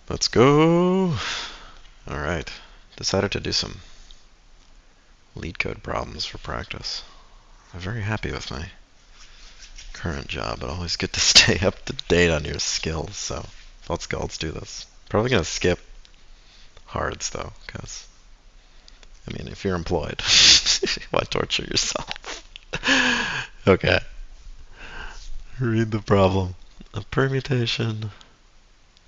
Let's go. All right. Decided to do some Leetcode problems for practice. I'm very happy with my current job, but always good to stay up to date on your skills. So let's go. Let's do this. Probably gonna skip hards though, because I mean, if you're employed, why torture yourself? Okay. Read the problem. A permutation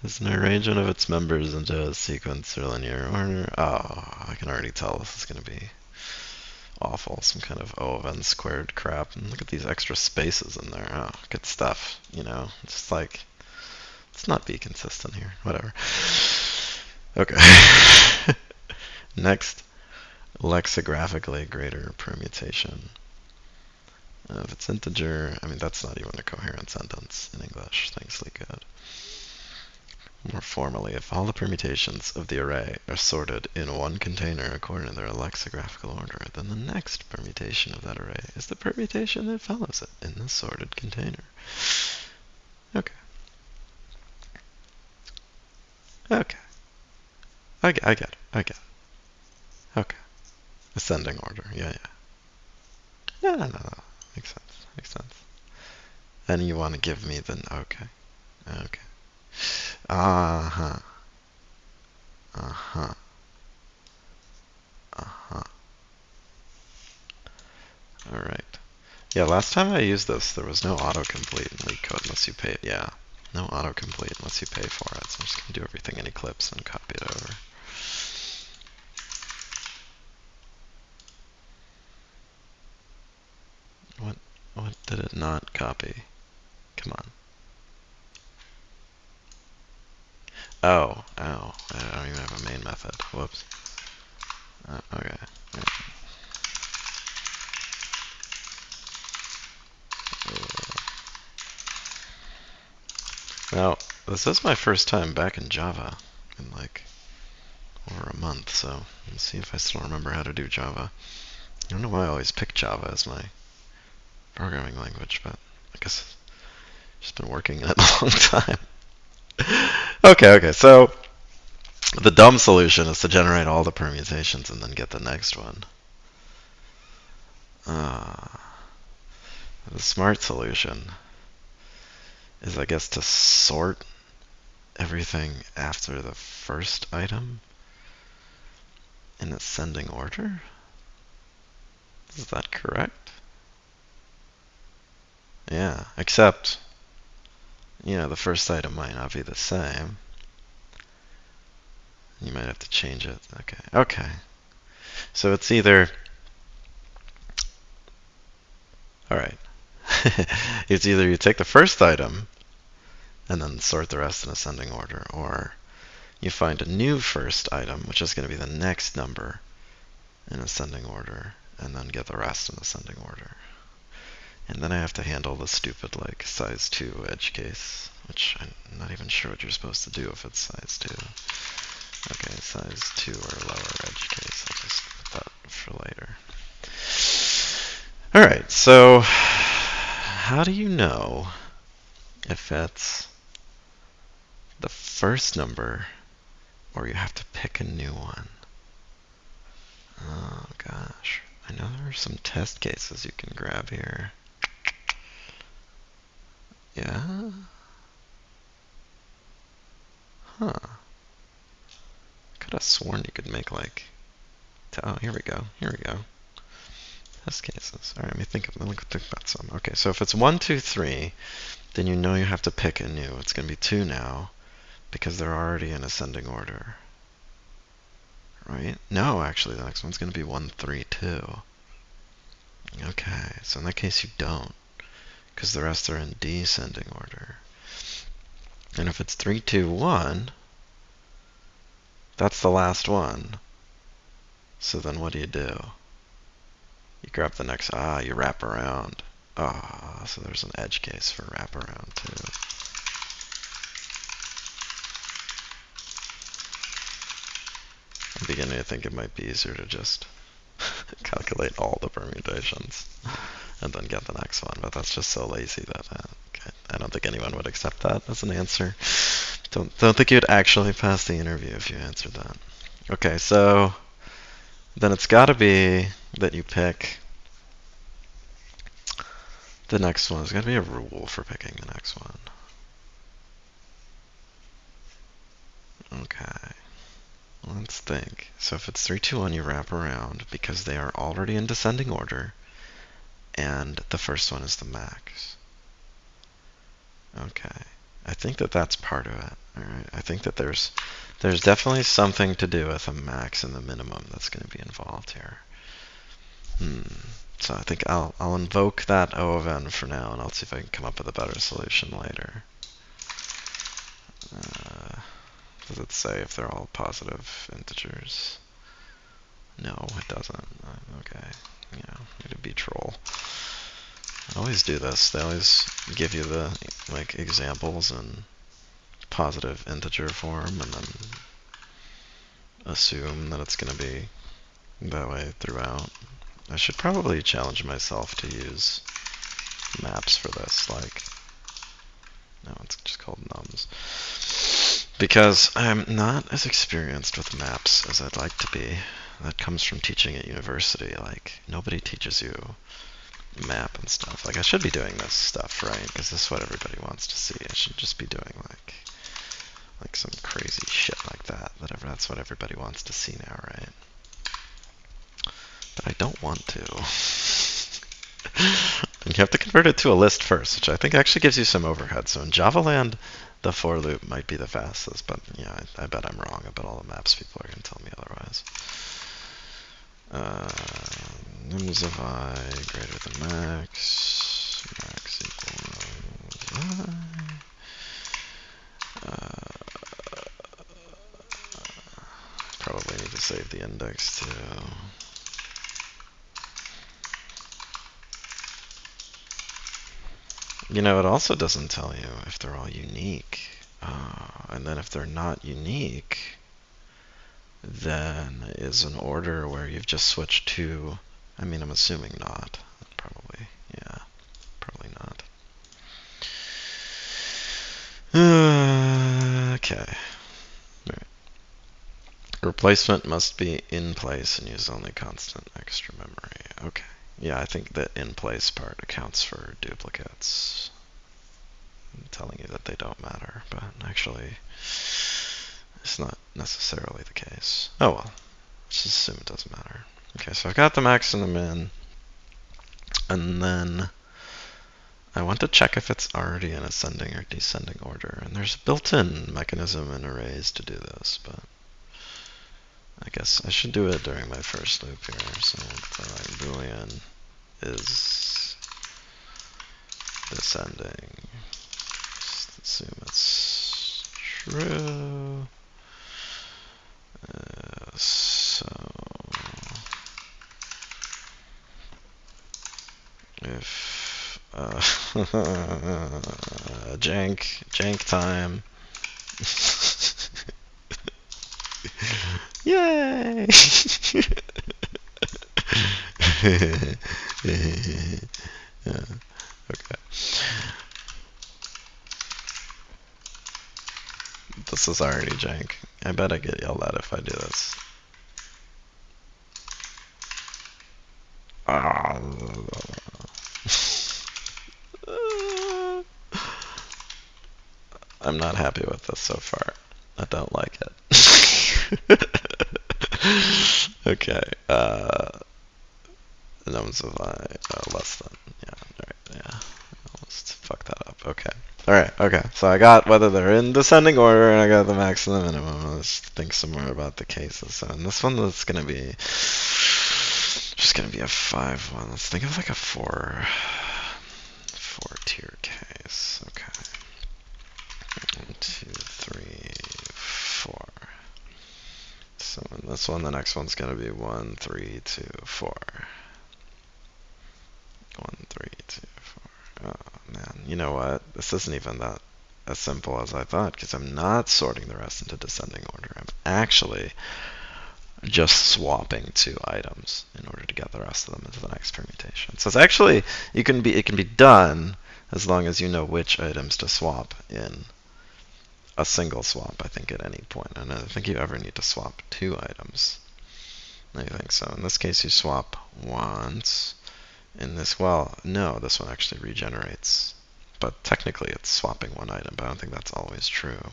is an arrangement of its members into a sequence or linear order. Oh, I can already tell this is going to be awful. Some kind of O of n squared crap. And look at these extra spaces in there. Oh, good stuff. You know, just like, let's not be consistent here. Whatever. Okay. Next, lexigraphically greater permutation. If it's integer, I mean, that's not even a coherent sentence in English. Thanks, Leetcode. More formally, if all the permutations of the array are sorted in one container according to their lexicographical order, then the next permutation of that array is the permutation that follows it in the sorted container. Okay. Okay. I get it. I get it. Okay. Ascending order. Yeah, yeah. No. Makes sense. Makes sense. And you want to give me the... Okay. Okay. Uh-huh. Uh-huh. Uh-huh. Alright. Yeah, last time I used this, there was no autocomplete in Leetcode unless you pay it. Yeah, no autocomplete unless you pay for it. So I'm just going to do everything in Eclipse and copy it over. What did it not copy? Come on. Oh. I don't even have a main method. Whoops. Okay. Well, this is my first time back in Java in like over a month, so let's see if I still remember how to do Java. I don't know why I always pick Java as my programming language, but I guess I've just been working in it a long time. Okay, so the dumb solution is to generate all the permutations and then get the next one. The smart solution is, I guess, to sort everything after the first item in ascending order? Is that correct? Yeah, except, the first item might not be the same. You might have to change it. Okay. So it's either... Alright. It's either you take the first item and then sort the rest in ascending order, or you find a new first item, which is going to be the next number in ascending order, and then get the rest in ascending order. And then I have to handle the stupid, like, size 2 edge case, which I'm not even sure what you're supposed to do if it's size 2. Okay, size 2 or lower edge case. I'll just put that for later. Alright, so how do you know if it's the first number or you have to pick a new one? Oh gosh, I know there are some test cases you can grab here. Yeah? Huh. Could have sworn you could make like... Oh, here we go. Test cases. Alright, let me think about some. Okay, so if it's 1, 2, 3, then you know you have to pick a new. It's going to be 2 now, because they're already in ascending order. Right? No, actually, the next one's going to be 1, 3, 2. Okay, so in that case you don't, because the rest are in descending order. And if it's 3, 2, 1, that's the last one. So then what do? You grab the next, you wrap around. So there's an edge case for wrap around too. I'm beginning to think it might be easier to just calculate all the permutations and then get the next one, but that's just so lazy that I don't think anyone would accept that as an answer. Don't think you'd actually pass the interview if you answered that. Okay, so then it's got to be that you pick the next one. There's got to be a rule for picking the next one. Okay. Let's think. So if it's 3, 2, 1, you wrap around because they are already in descending order, and the first one is the max. Okay. I think that that's part of it. All right. I think that there's definitely something to do with a max and the minimum that's going to be involved here. So I think I'll invoke that O of n for now, and I'll see if I can come up with a better solution later. Does it say if they're all positive integers? No, it doesn't. Okay. Need to be troll. I always do this. They always give you the examples in positive integer form, and then assume that it's going to be that way throughout. I should probably challenge myself to use maps for this. No, it's just called nums. Because I'm not as experienced with maps as I'd like to be. That comes from teaching at university. Nobody teaches you map and stuff. I should be doing this stuff, right? Because this is what everybody wants to see. I should just be doing some crazy shit like that. That's what everybody wants to see now, right? But I don't want to. And you have to convert it to a list first, which I think actually gives you some overhead. So in Java land, the for loop might be the fastest, but yeah, I bet I'm wrong. I bet all the maps people are going to tell me otherwise. Nums of I greater than max. Max equals I. Probably need to save the index too. It also doesn't tell you if they're all unique. And then if they're not unique, then is an order where you've just switched to, I'm assuming not. Probably, yeah, probably not. Okay. Right. Replacement must be in place and use only constant extra memory. Okay. Yeah, I think the in place part accounts for duplicates. I'm telling you that they don't matter, but actually it's not necessarily the case. Oh well, let's just assume it doesn't matter. Okay, so I got the max and the min, and then I want to check if it's already in ascending or descending order, and there's a built-in mechanism in arrays to do this, but I guess I should do it during my first loop here. So the boolean is descending. Just assume it's true. So if jank time. Yay! Yeah. Okay. This is already jank. I bet I get yelled at if I do this. I'm not happy with this so far. I don't like it. Okay. Nums of I less than. Yeah. Alright. Yeah. Let's fuck that up. Okay. Alright. Okay. So I got whether they're in descending order, and I got the max and the minimum. Let's think some more about the cases. So in this one, that's gonna be just gonna be a 5-1. Let's think of a four tier case. Okay. 1, 2, 3, 4. So in this one, the next one's gonna be 1, 3, 2, 4. 1, 3, 2, 4. Oh man, you know what? This isn't even that as simple as I thought, because I'm not sorting the rest into descending order. I'm actually just swapping 2 items in order to get the rest of them into the next permutation. So it's actually it can be done as long as you know which items to swap in a single swap, I think, at any point. And I don't think you ever need to swap 2 items. I think so. In this case, you swap once. In this, well, no, this one actually regenerates. But technically, it's swapping 1 item, but I don't think that's always true.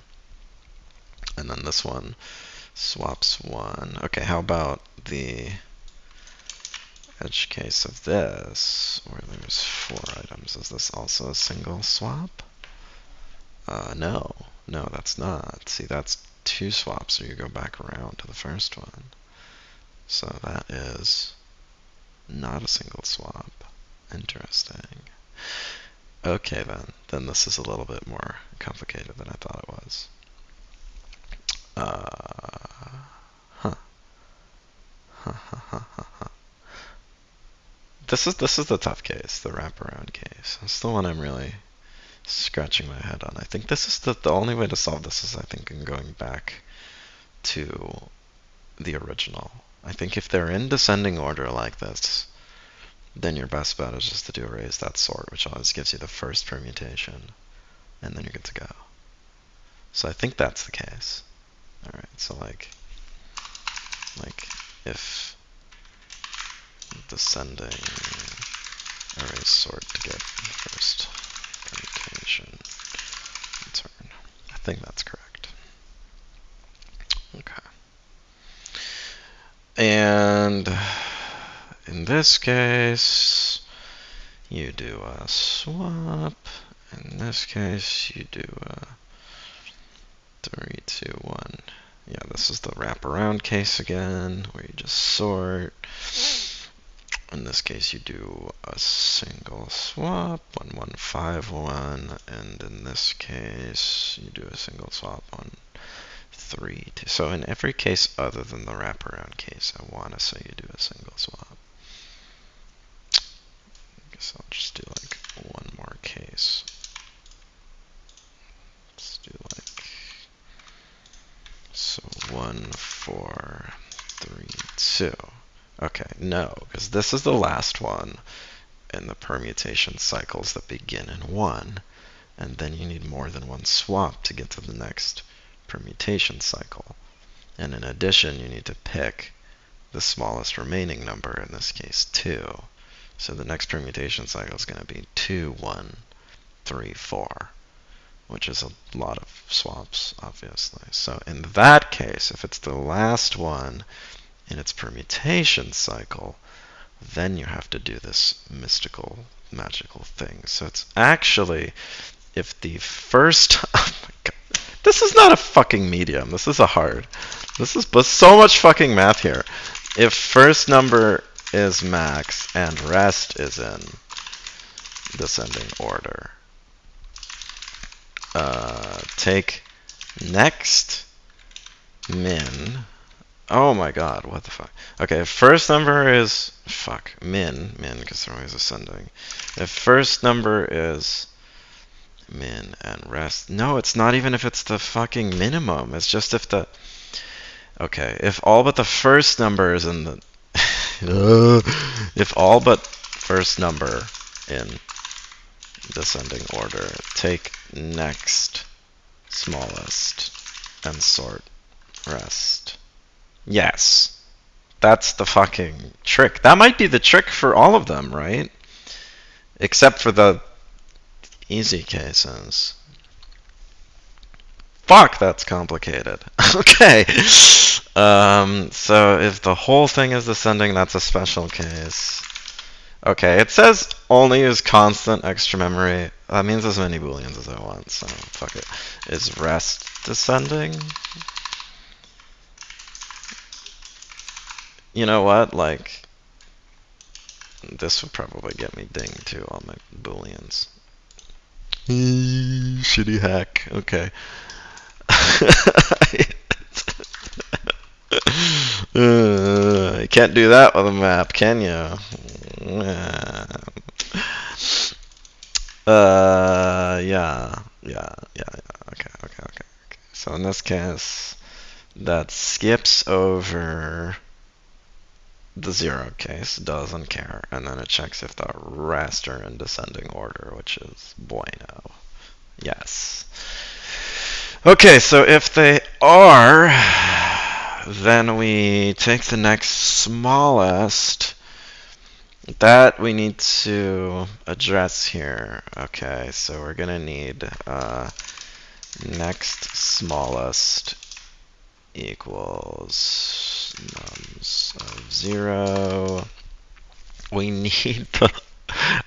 And then this one swaps 1. Okay, how about the edge case of this, where there's 4 items? Is this also a single swap? No. No, that's not. See, that's 2 swaps, so you go back around to the first one. So that is not a single swap. Interesting. Okay, then. Then this is a little bit more complicated than I thought it was. This is the tough case, the wraparound case. That's the one I'm really scratching my head on. I think this is the only way to solve this is, I think, in going back to the original. I think if they're in descending order like this, then your best bet is just to do arrays that sort, which always gives you the first permutation, and then you're good to go. So I think that's the case. Alright, so like if descending array sort to get first permutation return. I think that's correct. Okay. And in this case, you do a swap. In this case, you do a 3, 2, 1. Yeah, this is the wraparound case again, where you just sort. In this case, you do a single swap, 1, 1, 5, 1, and in this case, you do a single swap on 3, 2. So in every case other than the wraparound case, I want to say you do a single swap. I guess I'll just do like one more case. Let's do like, so 1, 4, 3, 2. Okay, no, because this is the last one in the permutation cycles that begin in 1, and then you need more than one swap to get to the next permutation cycle. And in addition, you need to pick the smallest remaining number, in this case 2. So the next permutation cycle is going to be 2, 1, 3, 4, which is a lot of swaps, obviously. So in that case, if it's the last one in its permutation cycle, then you have to do this mystical, magical thing. So it's actually, if the first, oh my god, this is not a fucking medium, this is a hard. This is so much fucking math here. If first number is max and rest is in descending order, take next min. Oh my god, what the fuck? Okay, if first number is, min, because they're always ascending. If first number is min and rest, no, it's not even if it's the fucking minimum, it's just if the, okay, if all but the first number is in the, if all but first number in descending order, take next smallest and sort rest. Yes. That's the fucking trick. That might be the trick for all of them, right? Except for the easy cases. Fuck, that's complicated. Okay. So if the whole thing is descending, that's a special case. Okay, it says only use constant extra memory. That means as many booleans as I want, so fuck it. Is rest descending? You know what, like, this would probably get me dinged too, all my booleans. Shitty hack, okay. You can't do that with a map, can you? Yeah. Okay. So in this case, that skips over the 0 case, doesn't care, and then it checks if the rest are in descending order, which is bueno. Yes. Okay, so if they are, then we take the next smallest. That we need to address here. Okay, so we're gonna need next smallest equals nums of 0. We need the...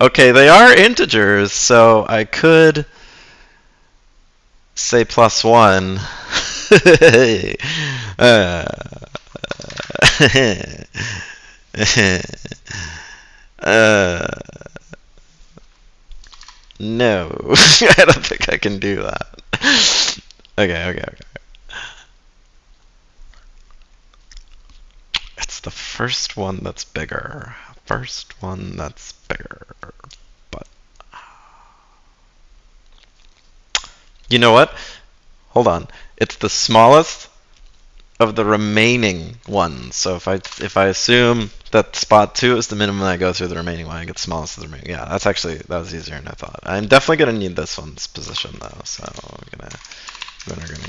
Okay, they are integers, so I could say +1. No, I don't think I can do that. Okay. It's the first one that's bigger. First one that's bigger. But you know what? Hold on. It's the smallest of the remaining ones. So if I assume that spot 2 is the minimum, I go through the remaining one, I get the smallest of the remaining. Yeah, that was easier than I thought. I'm definitely gonna need this one's position though, so we're gonna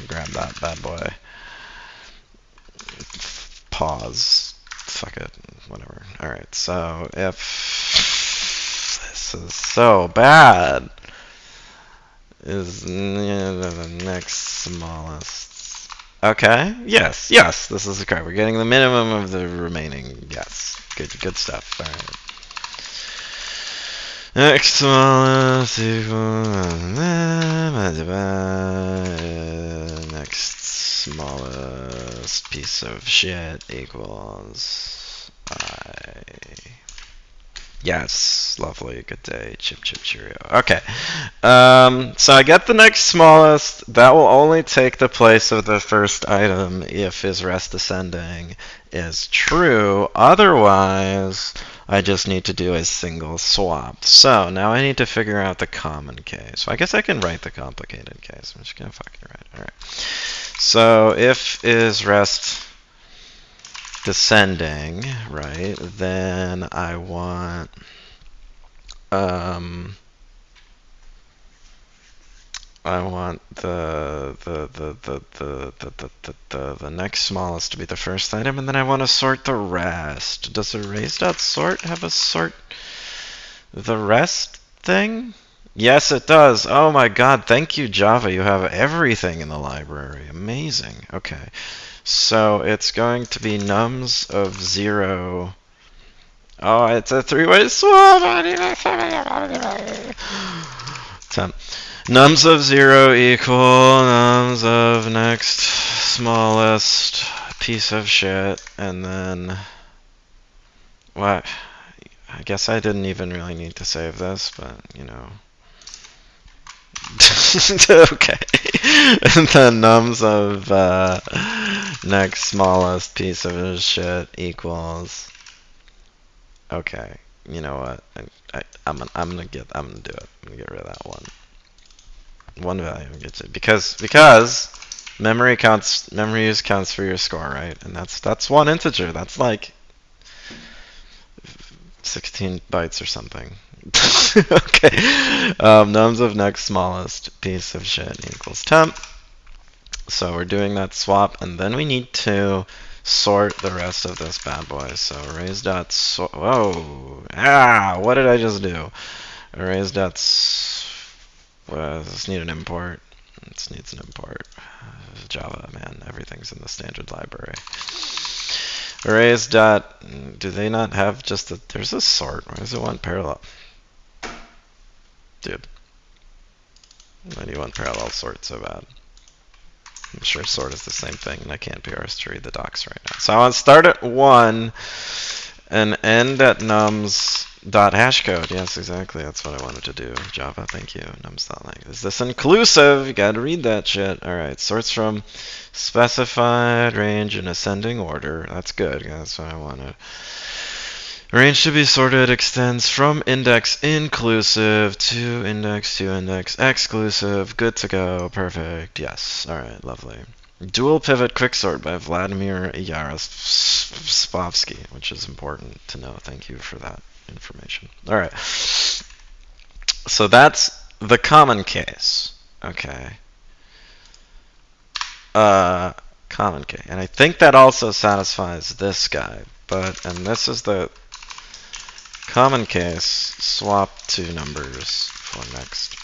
grab that bad boy. Pause. Fuck it. Whatever. Alright, so if this is so bad, is the next smallest. Okay. Yes. This is correct. We're getting the minimum of the remaining. Yes. Good stuff. All right. Next smallest equals next smallest piece of shit equals I. Yes, lovely, good day, chip cheerio. Okay, so I get the next smallest. That will only take the place of the first item if is rest ascending is true. Otherwise, I just need to do a single swap. So now I need to figure out the common case. I guess I can write the complicated case. I'm just gonna fucking write. All right. So if is rest descending, right, then I want the next smallest to be the first item, and then I want to sort the rest. Does arrays.sort have a sort the rest thing? Yes, it does. Oh my god, thank you, Java. You have everything in the library. Amazing. Okay. So it's going to be nums of 0. Oh, it's a three-way swap. Nums of 0 equal nums of next smallest piece of shit, and then what? I guess I didn't even really need to save this, but you know. Okay. And then nums of next smallest piece of shit equals. Okay. You know what? I'm gonna do it. I'm gonna get rid of that one. One value gets it because memory use counts for your score, right? And that's one integer. That's like 16 bytes or something. Okay. Nums of next smallest piece of shit equals temp. So we're doing that swap, and then we need to sort the rest of this bad boy. So arrays.sort. Whoa! What did I just do? Well, does this need an import? This needs an import. Java, man, everything's in the standard library. Arrays. Do they not have just a? There's a sort. Why does it want parallel? Dude, why do you want parallel sort so bad? I'm sure sort is the same thing, and I can't be arsed to read the docs right now. So I want to start at 1 and end at nums.hashcode. Yes, exactly. That's what I wanted to do. Java, thank you. Nums.like. Is this inclusive? You gotta read that shit. Alright, sorts from specified range in ascending order. That's good. That's what I wanted. Range to be sorted extends from index inclusive to index exclusive. Good to go. Perfect. Yes. Alright, lovely. Dual pivot quicksort by Vladimir Yaroslavsky, which is important to know. Thank you for that information. Alright. So that's the common case. Okay. common case. And I think that also satisfies this guy. And this is the common case, swap two numbers for next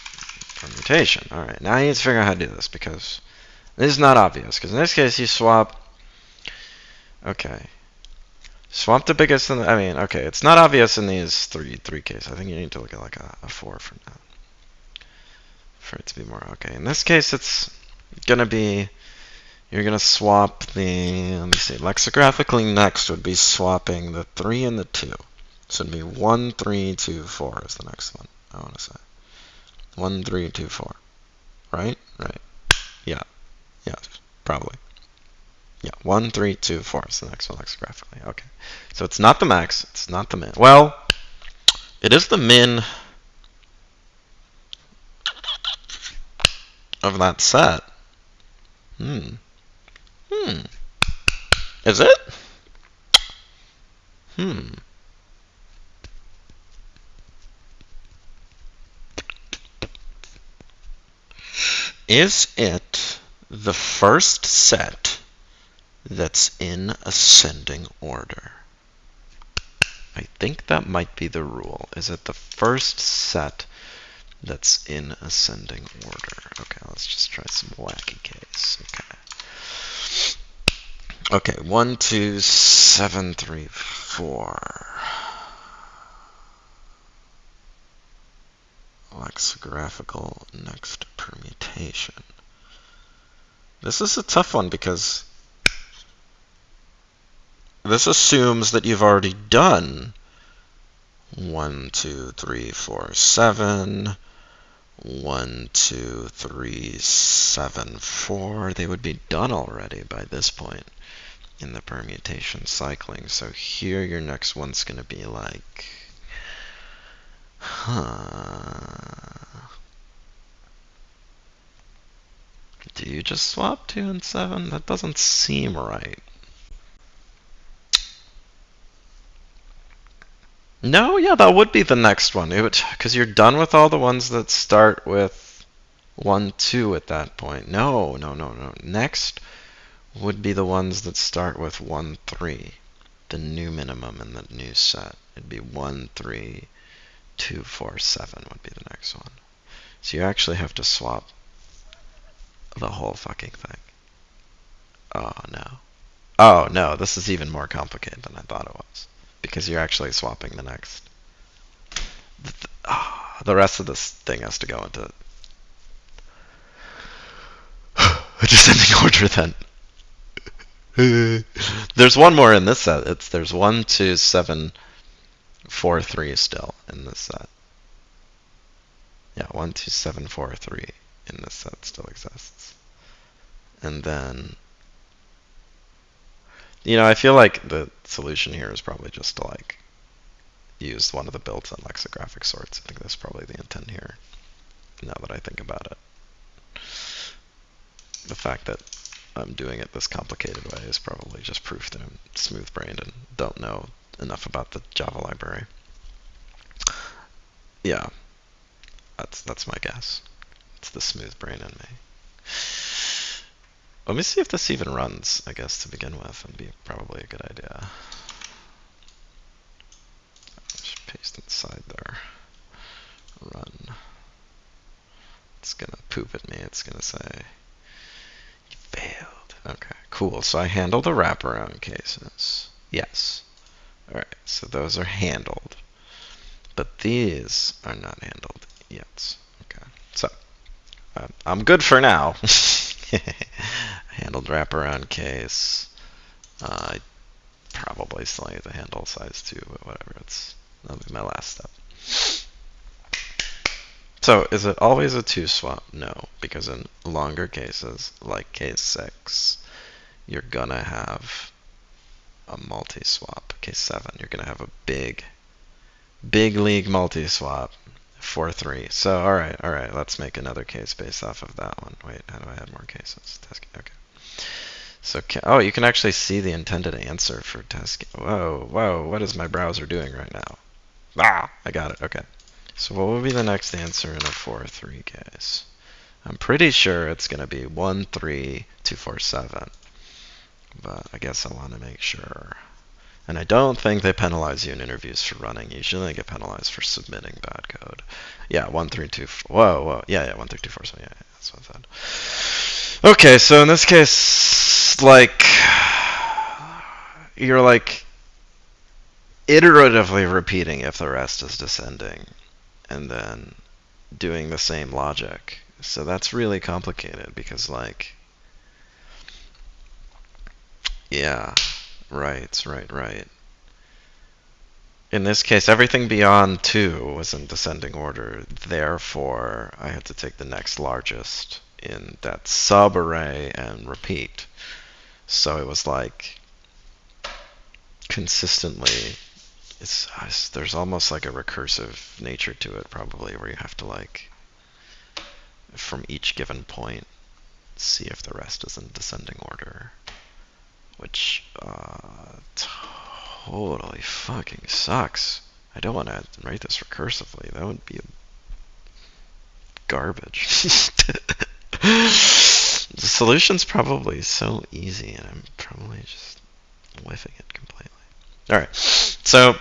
permutation. Alright, now you need to figure out how to do this, because this is not obvious. Because in this case, you swap... Okay. Swap the biggest and okay, it's not obvious in these three cases. I think you need to look at like a 4 for now. For it to be more okay. In this case, it's gonna be, you're gonna swap the, let me see, lexicographically next would be swapping the 3 and the 2. So it'd be 1, 3, 2, 4 is the next one, I wanna say. 1, 3, 2, 4. Right? Right. Yeah. Yes, probably. Yeah, 1, 3, 2, 4 is the next one lexicographically. Okay. So it's not the max, it's not the min. Well, it is the min of that set. Is it? Is it the first set that's in ascending order? I think that might be the rule. Is it the first set that's in ascending order? Okay, let's just try some wacky case. Okay, 1, 2, 7, 3, 4. Lexicographical next permutation. This is a tough one because this assumes that you've already done 1, 2, 3, 4, 7. 1, 2, 3, 7, 4. They would be done already by this point in the permutation cycling. So here your next one's going to be like, do you just swap 2 and 7? That doesn't seem right. No, yeah, that would be the next one. It would, because you're done with all the ones that start with 1, 2 at that point. No. Next would be the ones that start with 1, 3. The new minimum in the new set. It'd be 1, 3, 2, 4, 7 would be the next one. So you actually have to swap the whole fucking thing. Oh, no. Oh, no, this is even more complicated than I thought it was. Because you're actually swapping the next. The rest of this thing has to go into a descending order then. There's one more in this set. There's 1, 2, 7, 4, 3 still in this set. Yeah, 1, 2, 7, 4, 3 in this set still exists. And then, I feel like the solution here is probably just to like use one of the built-in lexicographic sorts. I think that's probably the intent here, now that I think about it. The fact that I'm doing it this complicated way is probably just proof that I'm smooth-brained and don't know enough about the Java library. Yeah, that's my guess. It's the smooth brain in me. Let me see if this even runs, I guess, to begin with. Would be probably a good idea. Just paste inside there. Run. It's gonna poop at me. It's gonna say, you failed. Okay, cool. So I handled the wraparound cases. Yes. Alright, so those are handled. But these are not handled yet. Okay, so I'm good for now. Handled wraparound case. I probably still need to handle size 2, but whatever. That'll be my last step. So, is it always a 2 swap? No, because in longer cases, like case 6, you're gonna have a multi-swap. Case 7, you're gonna have a big league multi-swap. 4, 3. So, alright, let's make another case based off of that one. Wait, how do I add more cases? Okay. So, you can actually see the intended answer for test. Whoa, what is my browser doing right now? I got it, okay. So what would be the next answer in a 4, 3 case? I'm pretty sure it's going to be 13247, but I guess I want to make sure. And I don't think they penalize you in interviews for running. Usually they get penalized for submitting bad code. Yeah, 132. Whoa. Yeah, 13247. Yeah, that's what I thought. Okay, so in this case, like, you're like iteratively repeating if the rest is descending, and then doing the same logic. So that's really complicated because, like, yeah, right. In this case, everything beyond 2 was in descending order. Therefore, I had to take the next largest in that subarray and repeat. So it was like consistently, there's almost like a recursive nature to it probably, where you have to, like, from each given point, see if the rest is in descending order, which totally fucking sucks. I don't want to write this recursively. That would be garbage. The solution's probably so easy, and I'm probably just whiffing it completely. Alright, so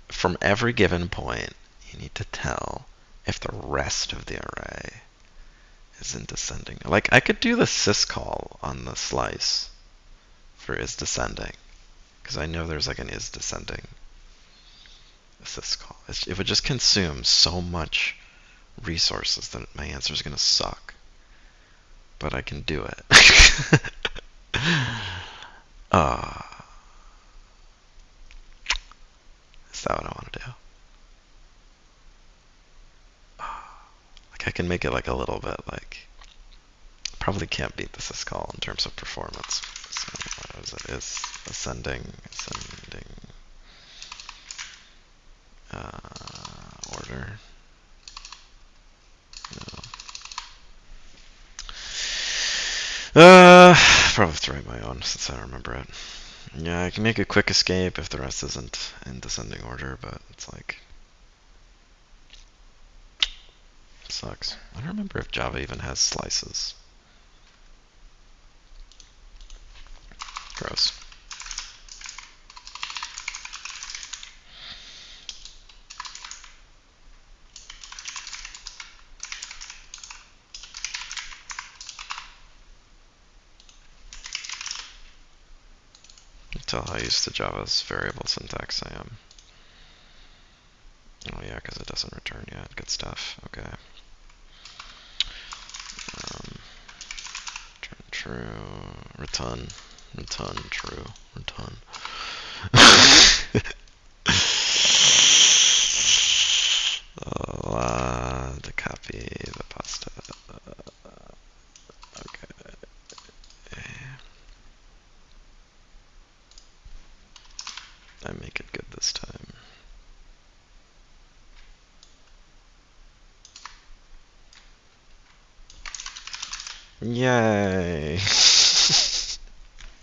from every given point, you need to tell if the rest of the array is in descending. Like, I could do the syscall on the slice for is descending, because I know there's like an is descending syscall. It would just consume so much resources that my answer is going to suck. But I can do it. Is that what I want to do? Like, I can make it like a little bit like, probably can't beat the syscall in terms of performance. So what is it? Is ascending order. Probably have to write my own since I don't remember it. Yeah, I can make a quick escape if the rest isn't in descending order, but it's like, sucks. I don't remember if Java even has slices. Gross. Tell how used to Java's variable syntax I am. Oh yeah, because it doesn't return yet. Good stuff. Okay. Return true. Return true. Return. To copy the pasta. Okay. I make it good this time. Yay!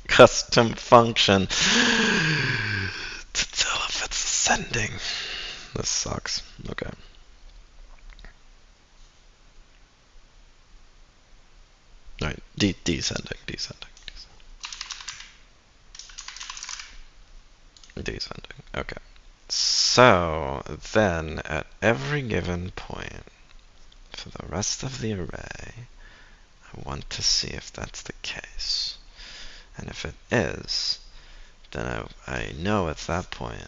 Custom function to tell if it's ascending. This sucks. Okay. Alright, descending. Okay. So then at every given point for the rest of the array, I want to see if that's the case. And if it is, then I know at that point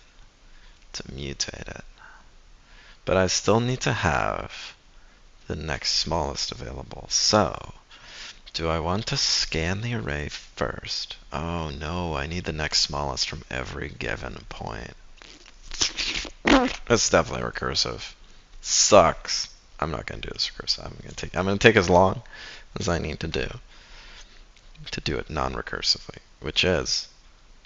to mutate it. But I still need to have the next smallest available. So, do I want to scan the array first? Oh no, I need the next smallest from every given point. That's definitely recursive. Sucks. I'm not gonna do this recursive. I'm gonna take as long as I need to do it non-recursively, which is,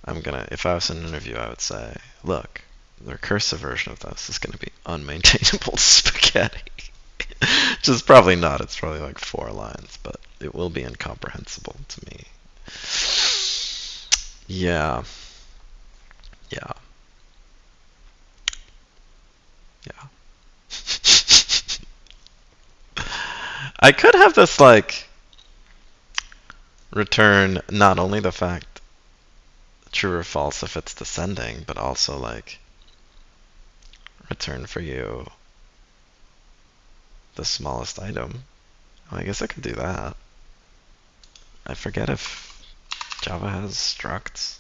if I was in an interview, I would say, look, the recursive version of this is gonna be unmaintainable spaghetti. Which is probably not. It's probably like 4 lines, but it will be incomprehensible to me. Yeah. I could have this like return not only the fact true or false if it's descending, but also like return for you the smallest item. Well, I guess I could do that. I forget if Java has structs.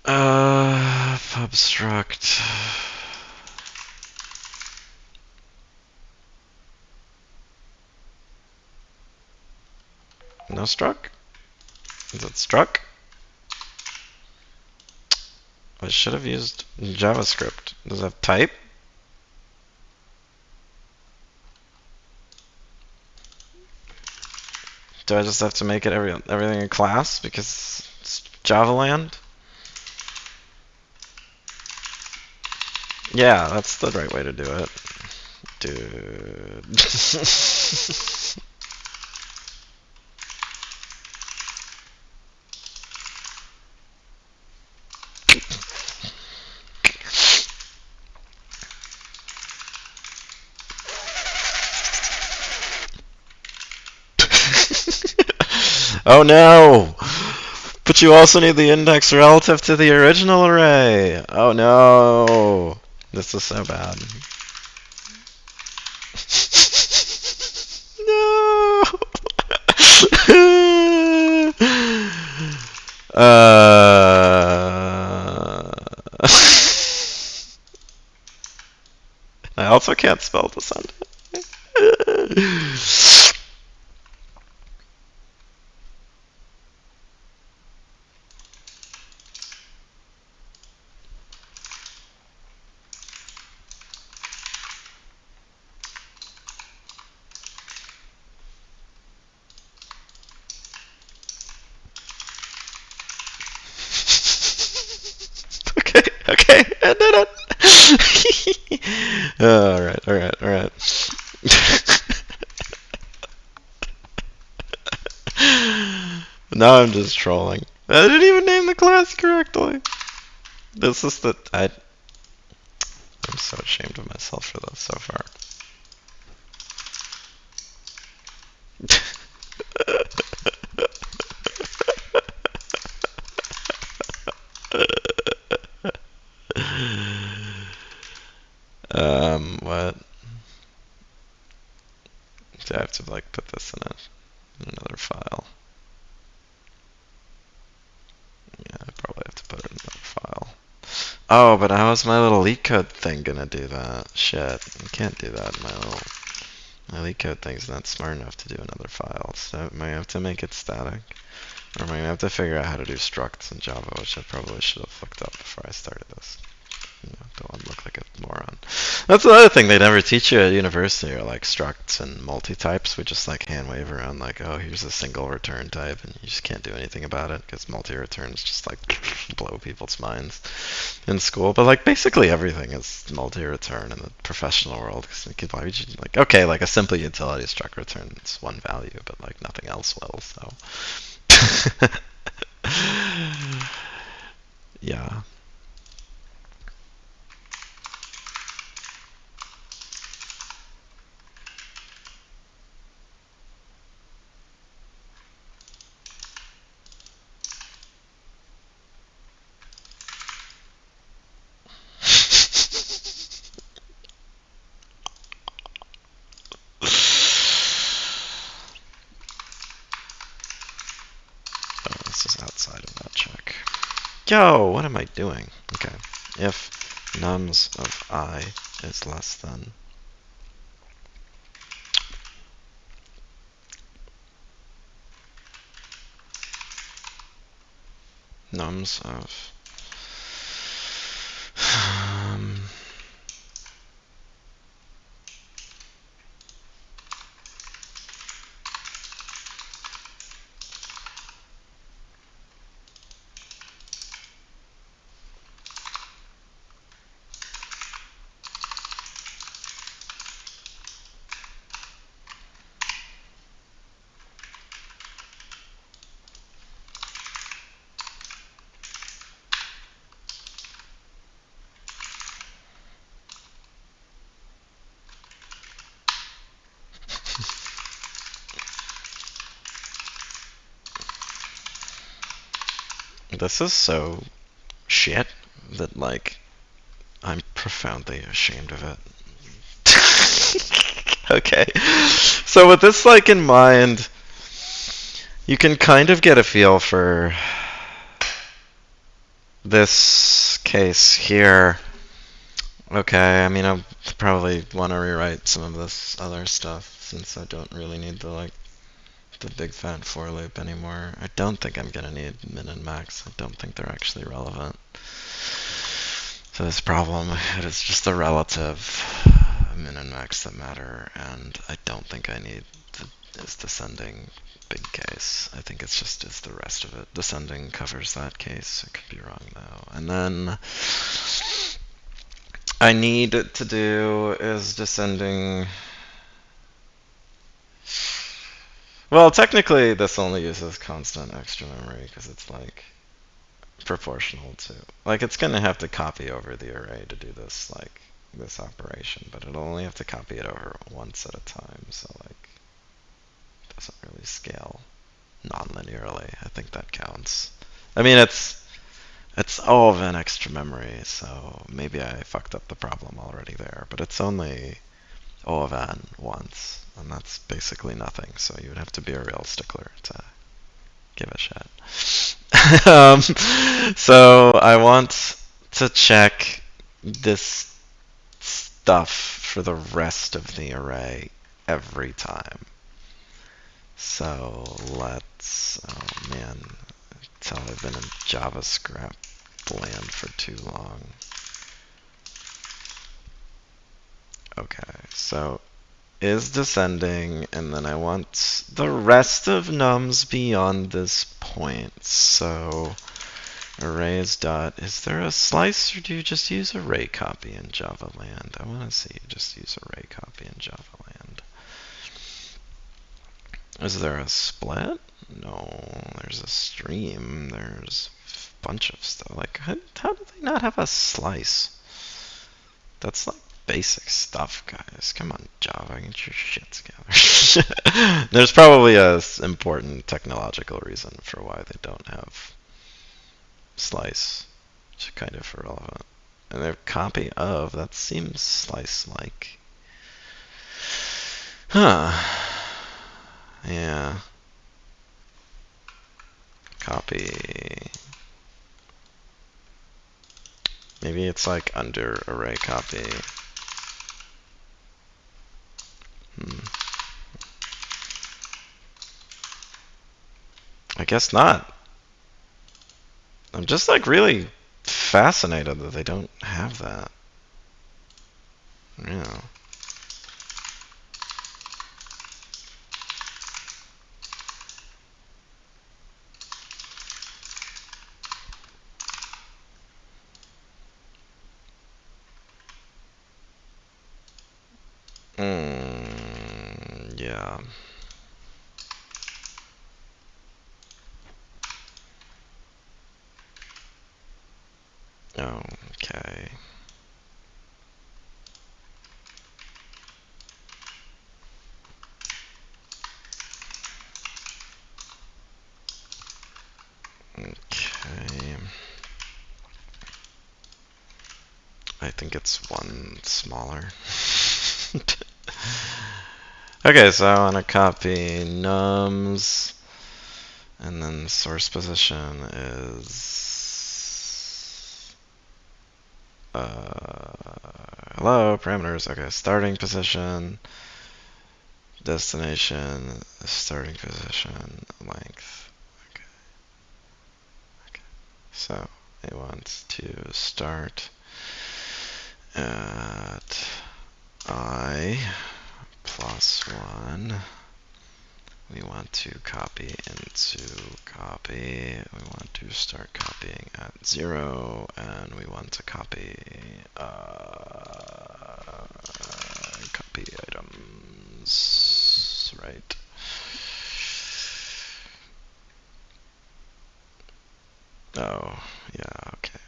Pub struct. No struct? Is it struck? I should have used JavaScript. Does it have type? Do I just have to make it everything a class because it's Java land? Yeah, that's the right way to do it. Dude. Oh no! But you also need the index relative to the original array. Oh no! This is so bad. No! I also can't spell descendant. Okay, I did it. Alright. Now I'm just trolling. I didn't even name the class correctly. This is the... I'm so ashamed of myself for this so far. What? Do I have to like put this in another file? Yeah, I probably have to put it in another file. Oh, but how is my little Leetcode thing gonna do that? Shit, I can't do that. My Leetcode thing's not smart enough to do another file. So I might have to make it static, or I might have to figure out how to do structs in Java, which I probably should have looked up before I started this. Don't want to look like a moron. That's another thing they never teach you at university, are like structs and multi-types. We just like hand wave around like, oh, here's a single return type, and you just can't do anything about it because multi-returns just like blow people's minds in school. But like basically everything is multi-return in the professional world. Because why would you like, okay, like a simple utility struct returns one value, but like nothing else will. So yeah. This is outside of that check. Yo, what am I doing? Okay. If nums of I is less than nums of This is so shit that, like, I'm profoundly ashamed of it. Okay. So with this, like, in mind, you can kind of get a feel for this case here. Okay, I mean, I'll probably want to rewrite some of this other stuff since I don't really need the big fat for loop anymore. I don't think I'm gonna need min and max. I don't think they're actually relevant to this problem. It is just the relative min and max that matter, and I don't think I need is descending big case. I think it's just is the rest of it. Descending covers that case. I could be wrong though. And then I need to do is descending. Well, technically this only uses constant extra memory because it's like proportional to, like, it's gonna have to copy over the array to do this, like, this operation, but it'll only have to copy it over once at a time, so, like, it doesn't really scale non-linearly. I think that counts. I mean, it's O of n extra memory, so maybe I fucked up the problem already there, but it's only O of n once, and that's basically nothing, so you would have to be a real stickler to give a shit. So I want to check this stuff for the rest of the array every time. So let's, oh man, tell I've been in JavaScript land for too long. Okay, so is descending, and then I want the rest of nums beyond this point. So arrays dot, is there a slice, or do you just use array copy in Java land? I want to see you just use array copy in Java land. Is there a split? No, there's a stream, there's a bunch of stuff. Like, how do they not have a slice? That's like basic stuff, guys. Come on, Java, get your shit together. There's probably a important technological reason for why they don't have slice, which is kind of irrelevant. And their copy of, that seems slice-like. Huh. Yeah. Copy. Maybe it's like under array copy. I guess not. I'm just like really fascinated that they don't have that. Yeah. Yeah. Okay. Okay. I think it's one smaller. Okay, so I want to copy nums, and then source position is hello parameters. Okay, starting position, destination, starting position, length. Okay. Okay. So it wants to start at I +1. We want to copy into copy. We want to start copying at 0, and we want to copy copy items, right? Oh, yeah, okay,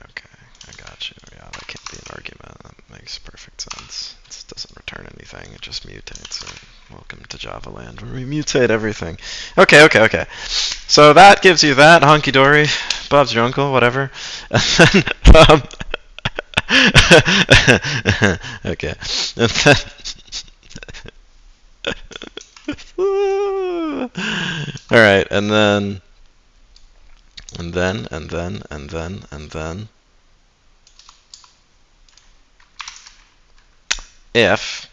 I got you. Yeah, that can't be an argument. That makes perfect sense. This doesn't return anything, it just mutates. So welcome to Java land, where we mutate everything. Okay. So that gives you that, honky-dory. Bob's your uncle, whatever. And then, okay. And then, alright, and then if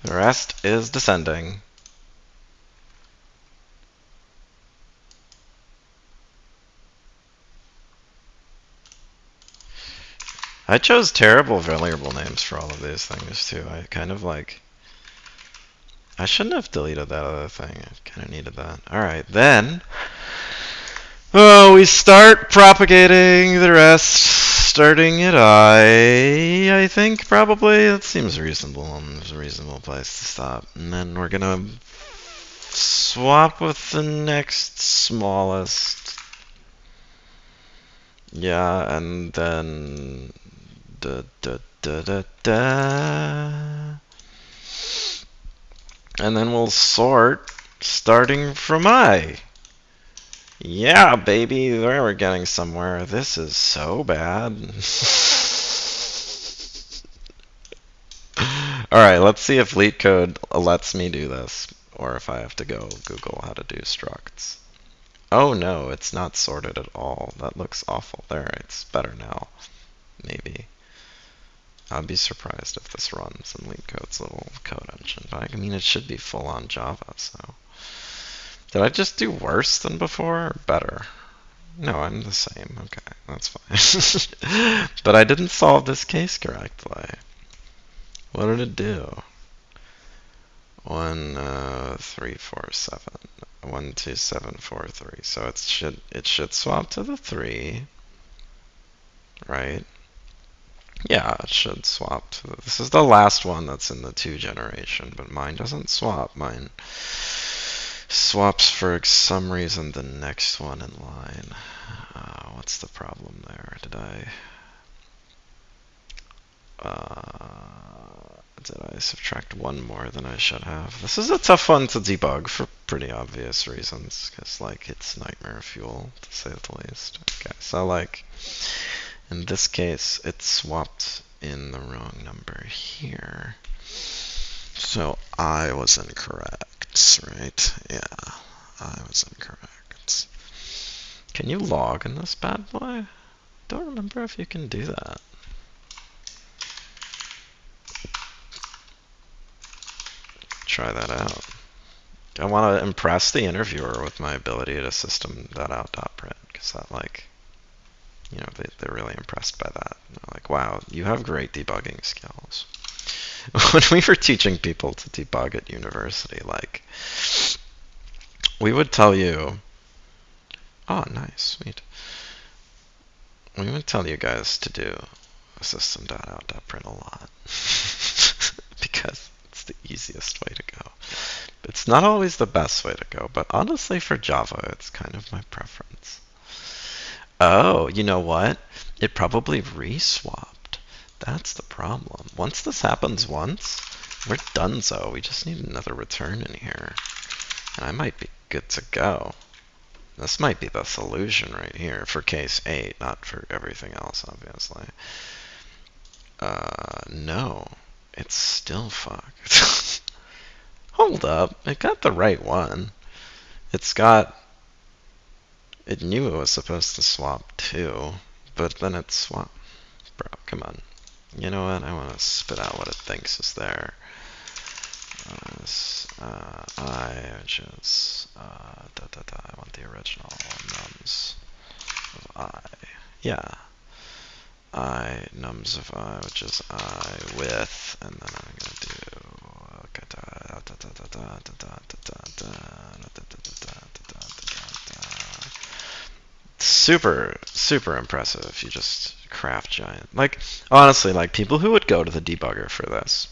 the rest is descending, I chose terrible variable names for all of these things too. I kind of like, I shouldn't have deleted that other thing. I kind of needed that. Alright, then, oh, we start propagating the rest, starting at I think, probably. That seems reasonable. It's a reasonable place to stop. And then we're gonna swap with the next smallest. Yeah, and then and then we'll sort starting from I. Yeah, baby, there we're getting somewhere. This is so bad. Alright, let's see if Leetcode lets me do this, or if I have to go Google how to do structs. Oh no, it's not sorted at all. That looks awful. There, it's better now. Maybe. I'd be surprised if this runs in Leetcode's little code engine, but I mean, it should be full on Java, so. Did I just do worse than before, or better? No, I'm the same. Okay, that's fine. But I didn't solve this case correctly. What did it do? 1, 3, 4, 7. 1, 2, 7, 4, 3. So it should swap to the 3, right? Yeah, it should swap to this is the last one that's in the 2 generation, but mine doesn't swap. Mine swaps for some reason the next one in line. What's the problem there? Did I subtract one more than I should have? This is a tough one to debug for pretty obvious reasons, because like it's nightmare fuel to say the least. Okay, so like in this case it swapped in the wrong number here. So I was incorrect, right? Yeah, I was incorrect. Can you log in this bad boy? Don't remember if you can do that. Try that out. I want to impress the interviewer with my ability to system.out.print, because that, like, you know, they're really impressed by that. They're like, wow, you have great debugging skills. When we were teaching people to debug at university, like, we would tell you, oh, nice, sweet. We would tell you guys to do a system.out.print a lot. Because it's the easiest way to go. It's not always the best way to go, but honestly for Java, it's kind of my preference. Oh, you know what? It probably re-swapped. That's the problem. Once this happens once, we're donezo. We just need another return in here. And I might be good to go. This might be the solution right here for case 8, not for everything else, obviously. No. It's still fucked. Hold up. It got the right one. It knew it was supposed to swap too, but then it swapped. Bro, come on. You know what? I want to spit out what it thinks is there. Which is, I want the original nums of I. Yeah. Nums of I, which is I with, and then I'm going to do super impressive if you just craft giant. Like, honestly, like people who would go to the debugger for this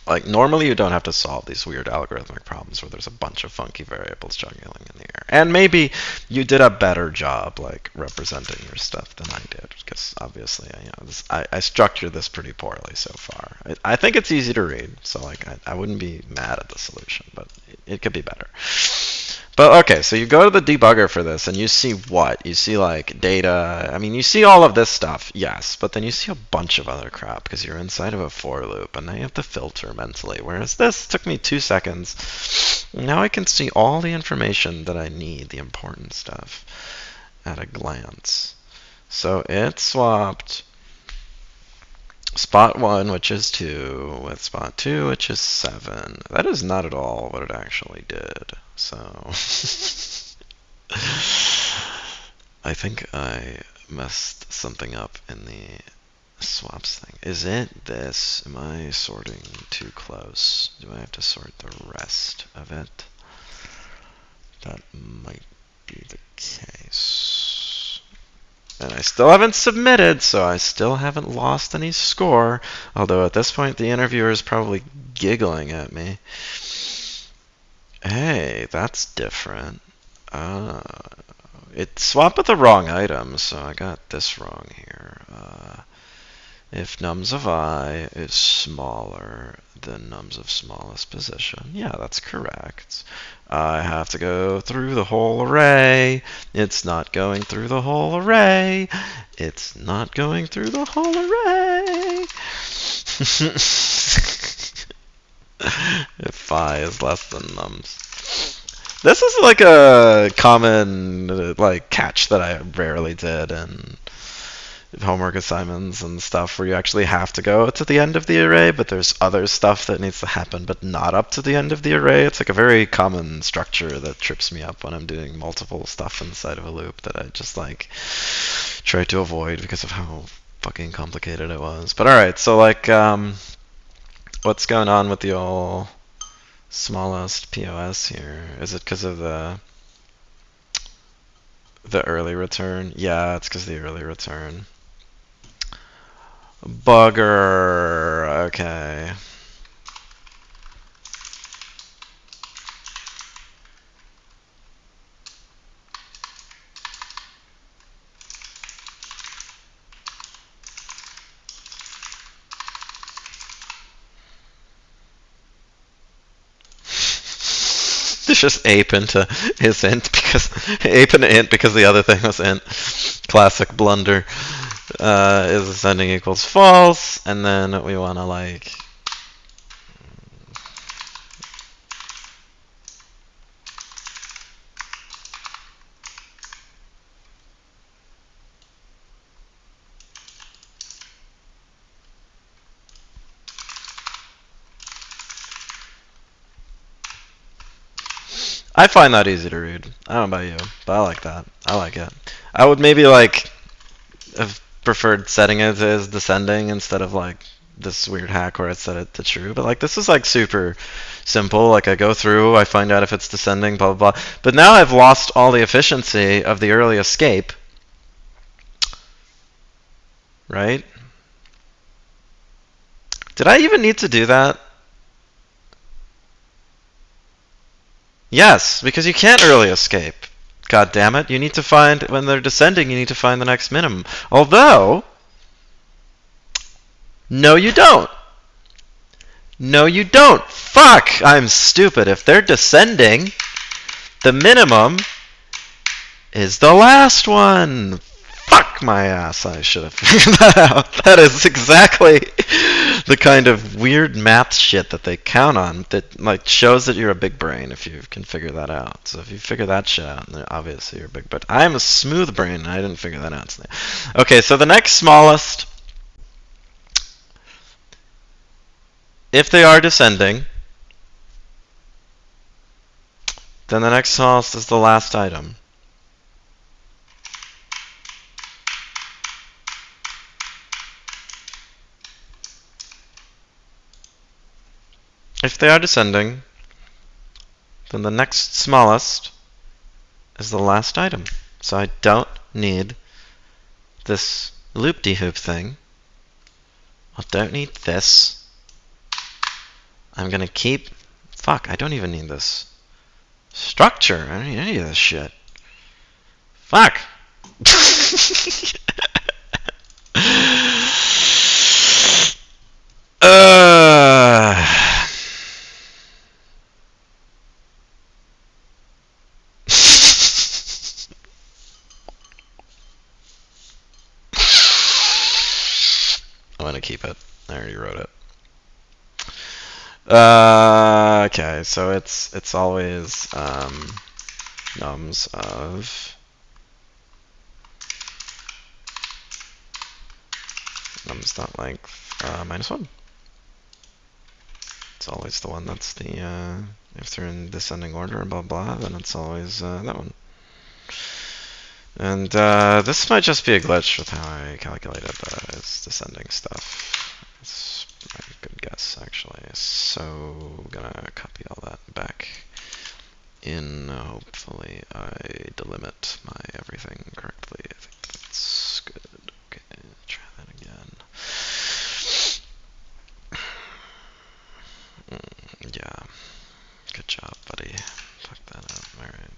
Like, normally you don't have to solve these weird algorithmic problems where there's a bunch of funky variables juggling in the air. And maybe you did a better job, like, representing your stuff than I did, because obviously, I structured this pretty poorly so far. I think it's easy to read, so, like, I wouldn't be mad at the solution, but it could be better. But okay, so you go to the debugger for this, and you see what? You see like data. I mean, you see all of this stuff, yes, but then you see a bunch of other crap because you're inside of a for loop, and now you have to filter mentally. Whereas this took me 2 seconds. Now I can see all the information that I need, the important stuff, at a glance. So it swapped spot 1, which is 2, with spot 2, which is 7. That is not at all what it actually did. So I think I messed something up in the swaps thing. Is it this? Am I sorting too close? Do I have to sort the rest of it? That might be the case. And I still haven't submitted, so I still haven't lost any score. Although at this point the interviewer is probably giggling at me. Hey, that's different. It swapped with the wrong item, so I got this wrong here. If nums of I is smaller than nums of smallest position, yeah, that's correct. I have to go through the whole array. It's not going through the whole array. It's not going through the whole array. If I is less than nums. This is like a common like catch that I rarely did in homework assignments and stuff where you actually have to go to the end of the array, but there's other stuff that needs to happen but not up to the end of the array. It's like a very common structure that trips me up when I'm doing multiple stuff inside of a loop that I just like try to avoid because of how fucking complicated it was. But alright, so like what's going on with the old smallest POS here? Is it because of the early return? Yeah, it's because of the early return. Bugger. Okay. It's just ape into his int because ape into int because the other thing was int. Classic blunder. Is ascending equals false, and then we want to like I find that easy to read. I don't know about you, but I like that. I like it. I would maybe like have preferred setting it as descending instead of like this weird hack where I set it to true. But like this is like super simple. Like I go through, I find out if it's descending, blah blah blah. But now I've lost all the efficiency of the early escape. Right? Did I even need to do that? Yes, because you can't early escape. God damn it. You need to find, when they're descending, you need to find the next minimum. Although, no you don't. No you don't. Fuck! I'm stupid. If they're descending, the minimum is the last one. Fuck my ass. I should have figured that out. That is exactly the kind of weird math shit that they count on that like shows that you're a big brain if you can figure that out. So if you figure that shit out, then obviously you're big. But I'm a smooth brain and I didn't figure that out. Okay, so the next smallest, if they are descending, then the next smallest is the last item. If they are descending, then the next smallest is the last item. So I don't need this loop-de-hoop thing. I don't need this. I'm gonna keep... Fuck, I don't even need this structure. I don't need any of this shit. Fuck! I'm gonna keep it. I already wrote it. Okay, so it's always nums of nums.length -1. It's always the one that's the if they're in descending order and blah blah, then it's always that one. And this might just be a glitch with how I calculated this descending stuff. It's a good guess, actually. So, gonna copy all that back in. Hopefully, I delimit my everything correctly. I think that's good. Okay, try that again. Yeah, good job, buddy. Fuck that up. All right.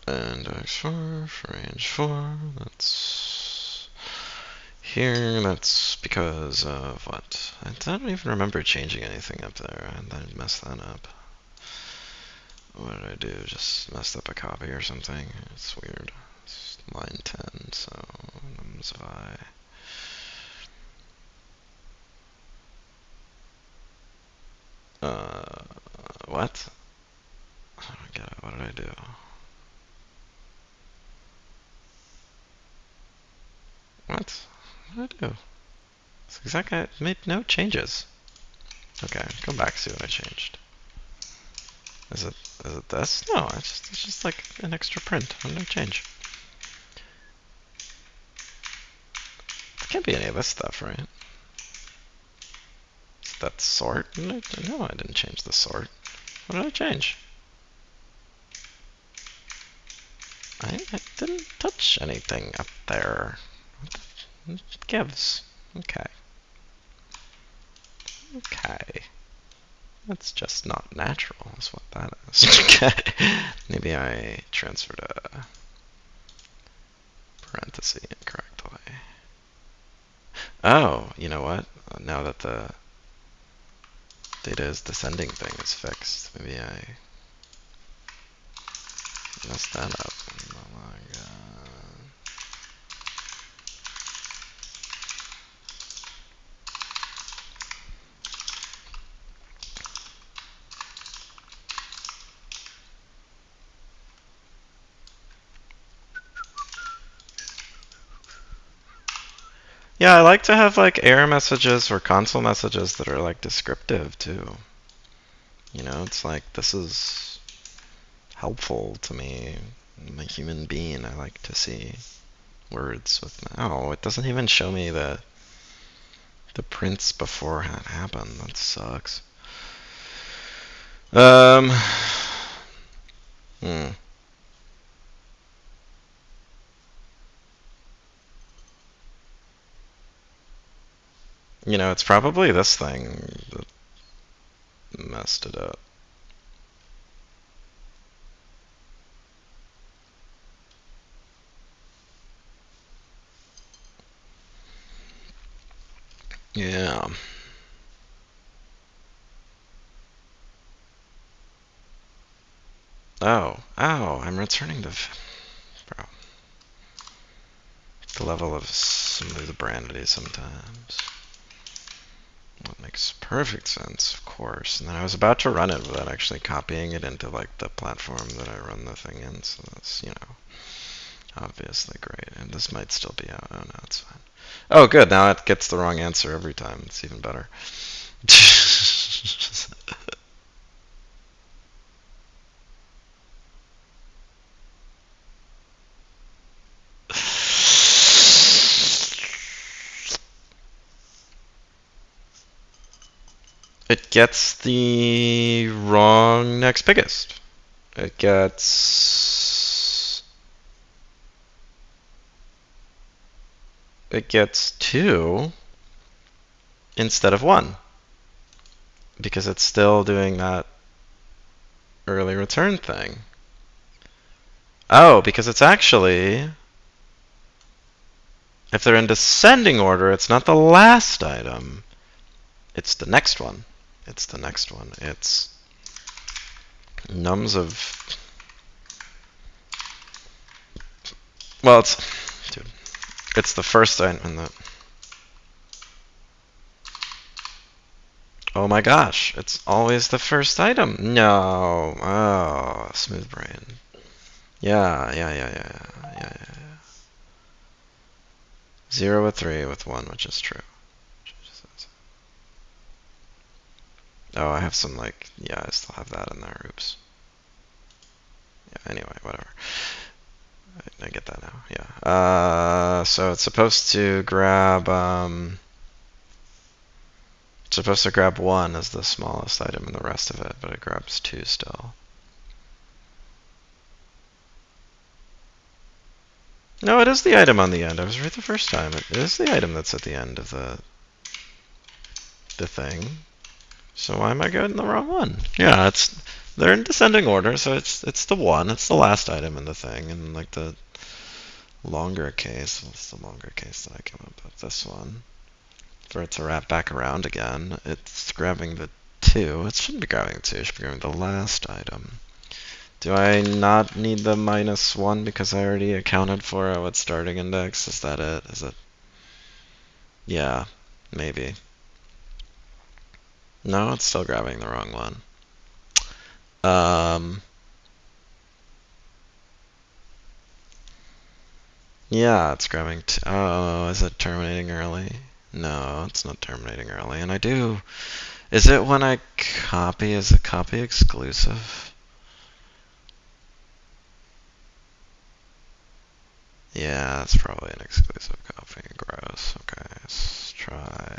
And x4 for range 4, that's here, that's because of what? I don't even remember changing anything up there, and I messed that up. What did I do? Just messed up a copy or something? It's weird. It's line 10, so nums of I. What? I don't get it. What did I do? What? What did I do? It's exactly, I made no changes. Okay, go back, see what I changed. Is it this? No, it's just like an extra print. No change. It can't be any of this stuff, right? Is that sort? No, I didn't change the sort. What did I change? I didn't touch anything up there. What gives? Okay. Okay. That's just not natural, is what that is. Okay. Maybe I transferred a parenthesis incorrectly. Oh, you know what? Now that the data is descending thing is fixed, maybe I messed that up. Oh my god. Yeah, I like to have like error messages or console messages that are like descriptive too. You know, it's like this is helpful to me. I'm a human being. I like to see words with oh, it doesn't even show me the prints before it happened. That sucks. Hmm. You know, it's probably this thing that messed it up. Yeah. Oh, I'm returning the... Bro. The level of some of the brandy sometimes. That makes perfect sense, of course. And then I was about to run it without actually copying it into like the platform that I run the thing in, so that's, you know, obviously great. And this might still be out. Oh no, it's fine. Oh good, now it gets the wrong answer every time. It's even better. it gets the wrong next biggest. It gets 2 instead of 1 because it's still doing that early return thing. Oh, because it's actually, if they're in descending order, it's not the last item. It's the next one. It's the next one. It's nums of, well, it's the first item in the, oh my gosh, it's always the first item. No. Oh, smooth brain. Yeah. 0 with 3 with 1, which is true. Oh, I have some I still have that in there. Oops. Yeah, anyway, whatever. I get that now. Yeah. So it's supposed to grab 1 as the smallest item in the rest of it, but it grabs 2 still. No, it is the item on the end. I was right the first time. It is the item that's at the end of the thing. So why am I getting the wrong one? Yeah, they're in descending order, so it's the 1. It's the last item in the thing, and like the longer case. What's the longer case that I came up with? This one. For it to wrap back around again, it's grabbing the 2. It shouldn't be grabbing 2. It should be grabbing the last item. Do I not need the -1 because I already accounted for its starting index? Is that it? Is it? Yeah, maybe. No, it's still grabbing the wrong one. Yeah, it's grabbing. Oh, is it terminating early? No, it's not terminating early. And I do. Is it when I copy? Is it copy exclusive? Yeah, that's probably an exclusive copy. Gross. Okay, let's try.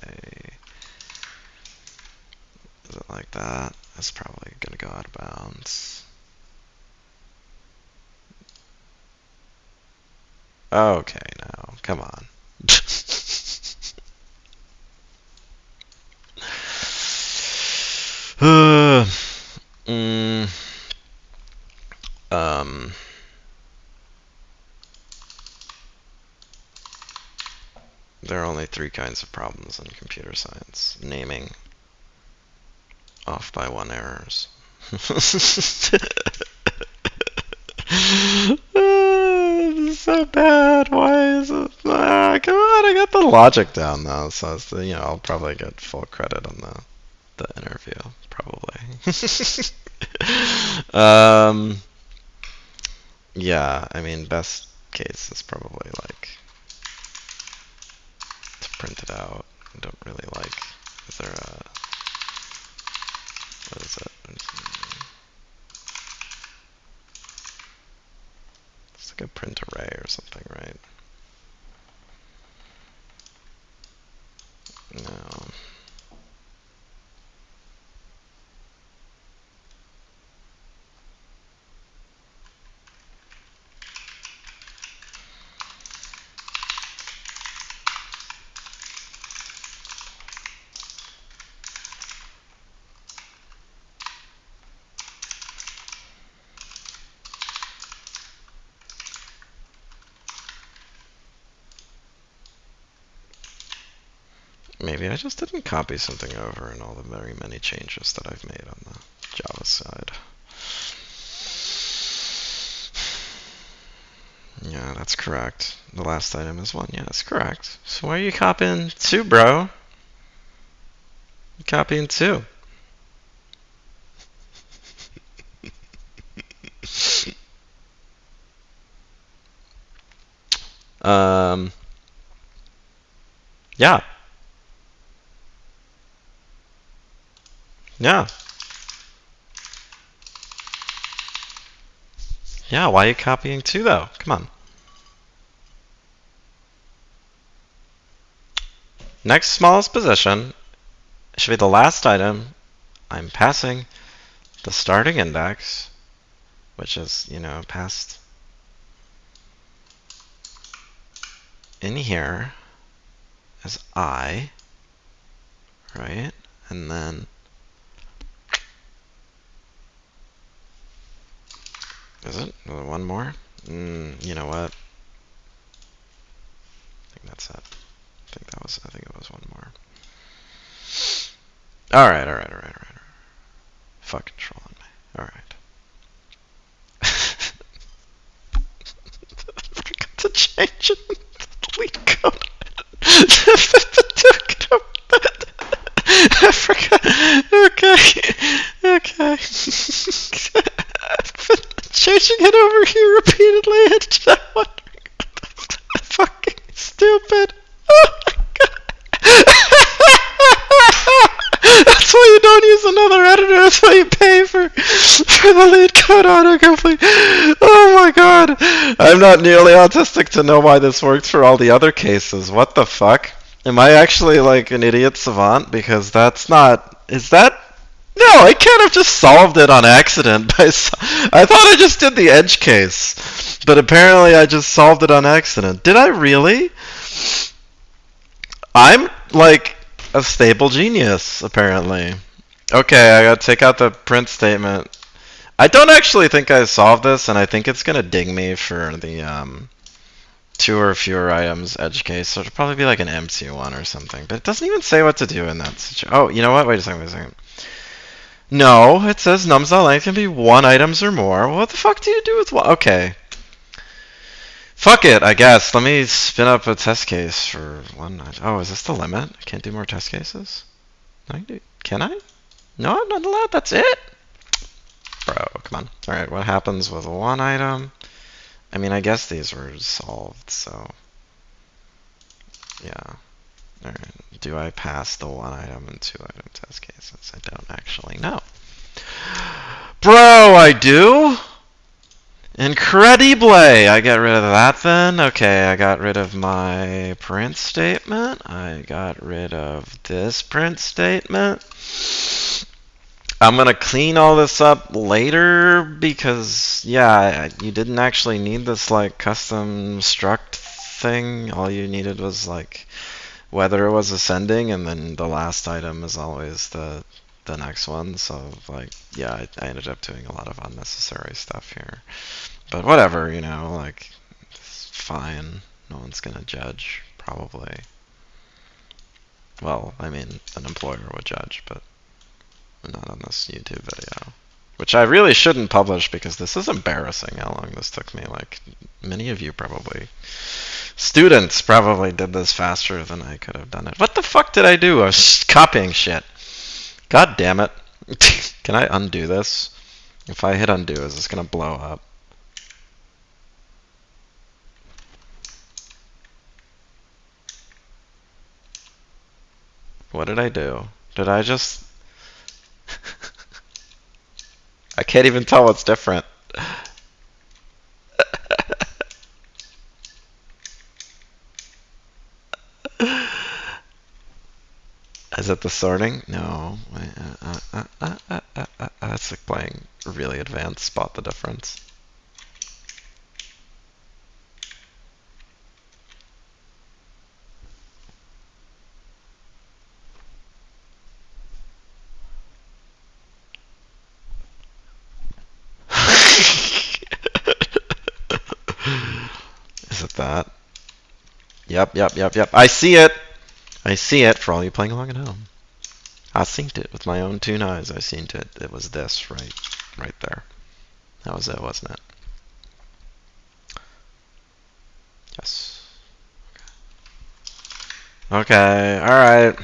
Is it like that? That's probably gonna go out of bounds. Okay, now, come on. There are only 3 kinds of problems in computer science. Naming, off by 1 errors. This is so bad. Why is it? Come on, I got the logic down though, so it's I'll probably get full credit on the interview, probably. Yeah, I mean, best case is probably like to print it out. I don't really like. Is there a? What is it? It's like a print array or something, right? No. Maybe I just didn't copy something over in all the very many changes that I've made on the Java side. Yeah, that's correct. The last item is 1. Yeah, that's correct. So why are you copying 2, bro? You're copying 2. Yeah. Yeah. Yeah, why are you copying 2 though? Come on. Next smallest position should be the last item I'm passing the starting index, which is, passed in here as I, right? And then, is it? One more? You know what? I think that's it. I think it was one more. Alright. Fuck controlling me. Alright. I forgot to change it. Leetcode. I forgot. Okay. I've been changing it over here repeatedly. It's just wondering. Fucking stupid. Oh my god. That's why you don't use another editor. That's why you pay for the Leetcode autocomplete. Oh my god. I'm not nearly autistic to know why this works for all the other cases. What the fuck? Am I actually like an idiot savant? Because that's not. Is that? No, I can't have just solved it on accident. I thought I just did the edge case. But apparently I just solved it on accident. Did I really? I'm like a stable genius, apparently. Okay, I gotta take out the print statement. I don't actually think I solved this, and I think it's gonna ding me for the 2 or fewer items edge case, so it'll probably be like an empty one or something. But it doesn't even say what to do in that situation. Oh, you know what? Wait a second. No, it says nums.length can be 1 items or more. What the fuck do you do with one? Okay. Fuck it, I guess. Let me spin up a test case for 1 item. Oh, is this the limit? I can't do more test cases? Can I? No, I'm not allowed. That's it? Bro, come on. Alright, what happens with 1 item? I mean, I guess these were solved, so. Yeah. Alright. Do I pass the 1 item and 2 item test cases? I don't actually know. Bro, I do? Incredible! I get rid of that then. Okay, I got rid of my print statement. I got rid of this print statement. I'm gonna clean all this up later because, yeah, you didn't actually need this like custom struct thing. All you needed was like whether it was ascending, and then the last item is always the next one. So like, yeah, I ended up doing a lot of unnecessary stuff here. But whatever, like, it's fine. No one's gonna judge, probably. Well, I mean, an employer would judge, but not on this YouTube video. Which I really shouldn't publish because this is embarrassing how long this took me. Like, many of you probably, students probably did this faster than I could have done it. What the fuck did I do? I was copying shit. God damn it. Can I undo this? If I hit undo, is this gonna blow up? What did I do? Did I just... I can't even tell what's different. Is it the sorting? No. It's like playing really advanced spot the difference. Is it that? Yep. I see it! I see it for all you playing along at home. I seen it with my own 2 eyes. I seen it. It was this right there. That was it, wasn't it? Yes. Okay, alright.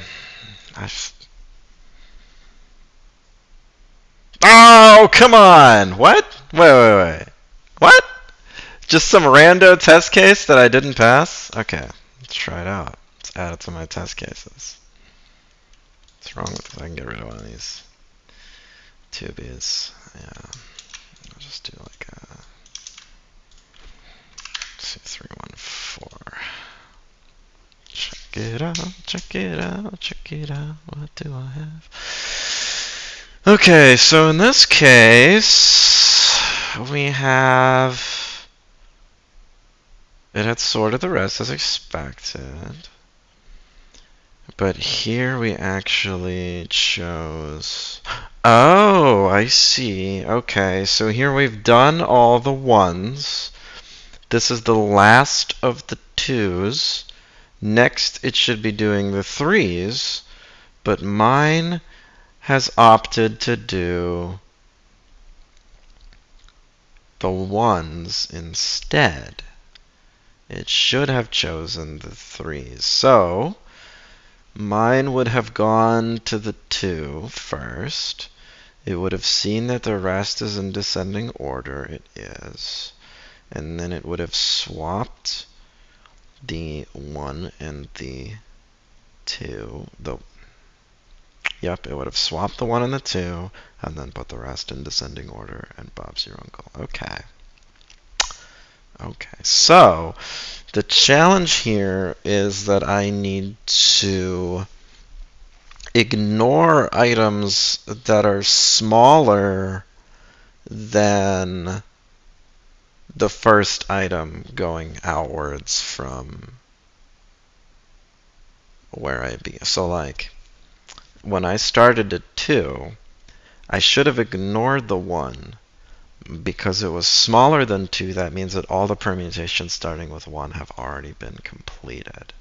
Oh, come on! What? Wait. What? Just some rando test case that I didn't pass? Okay, let's try it out. Let's add it to my test cases. What's wrong with it? I can get rid of one of these tubies. Yeah. I'll just do like a 2314. Check it out. What do I have? Okay, so in this case, we have it had sorted the rest as expected. But here we actually chose... Oh, I see. Okay, so here we've done all the ones. This is the last of the twos. Next, it should be doing the threes, but mine has opted to do the ones instead. It should have chosen the threes. So, mine would have gone to the 2 first. It would have seen that the rest is in descending order. It is. And then it would have swapped the 1 and the 2. Yep, it would have swapped the 1 and the 2, and then put the rest in descending order, and Bob's your uncle. Okay. Okay, so the challenge here is that I need to ignore items that are smaller than the first item going outwards from where I be. So like, when I started at 2, I should have ignored the 1 because it was smaller than 2. That means that all the permutations starting with 1 have already been completed.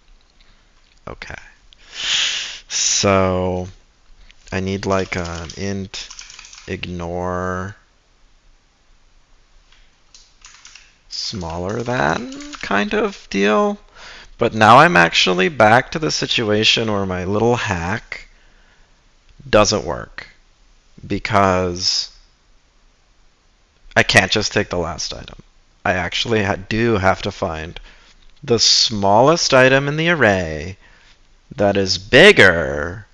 Okay. So I need like an int ignore smaller than kind of deal. But now I'm actually back to the situation where my little hack doesn't work because I can't just take the last item. I actually do have to find the smallest item in the array that is bigger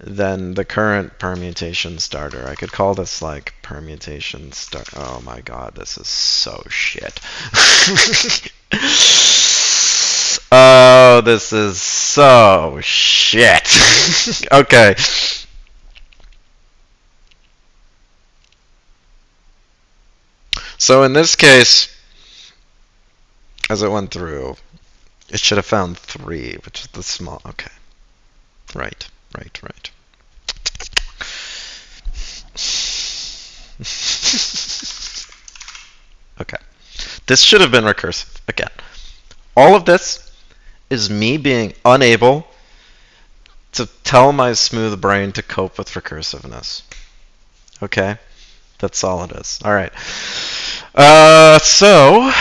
than the current permutation starter. I could call this like permutation start. Oh my god, this is so shit. Oh, this is so shit. Okay. So in this case, as it went through, it should have found 3, which is the small. Okay. Right. Okay. This should have been recursive. Again, all of this is me being unable to tell my smooth brain to cope with recursiveness. Okay? That's all it is. All right. So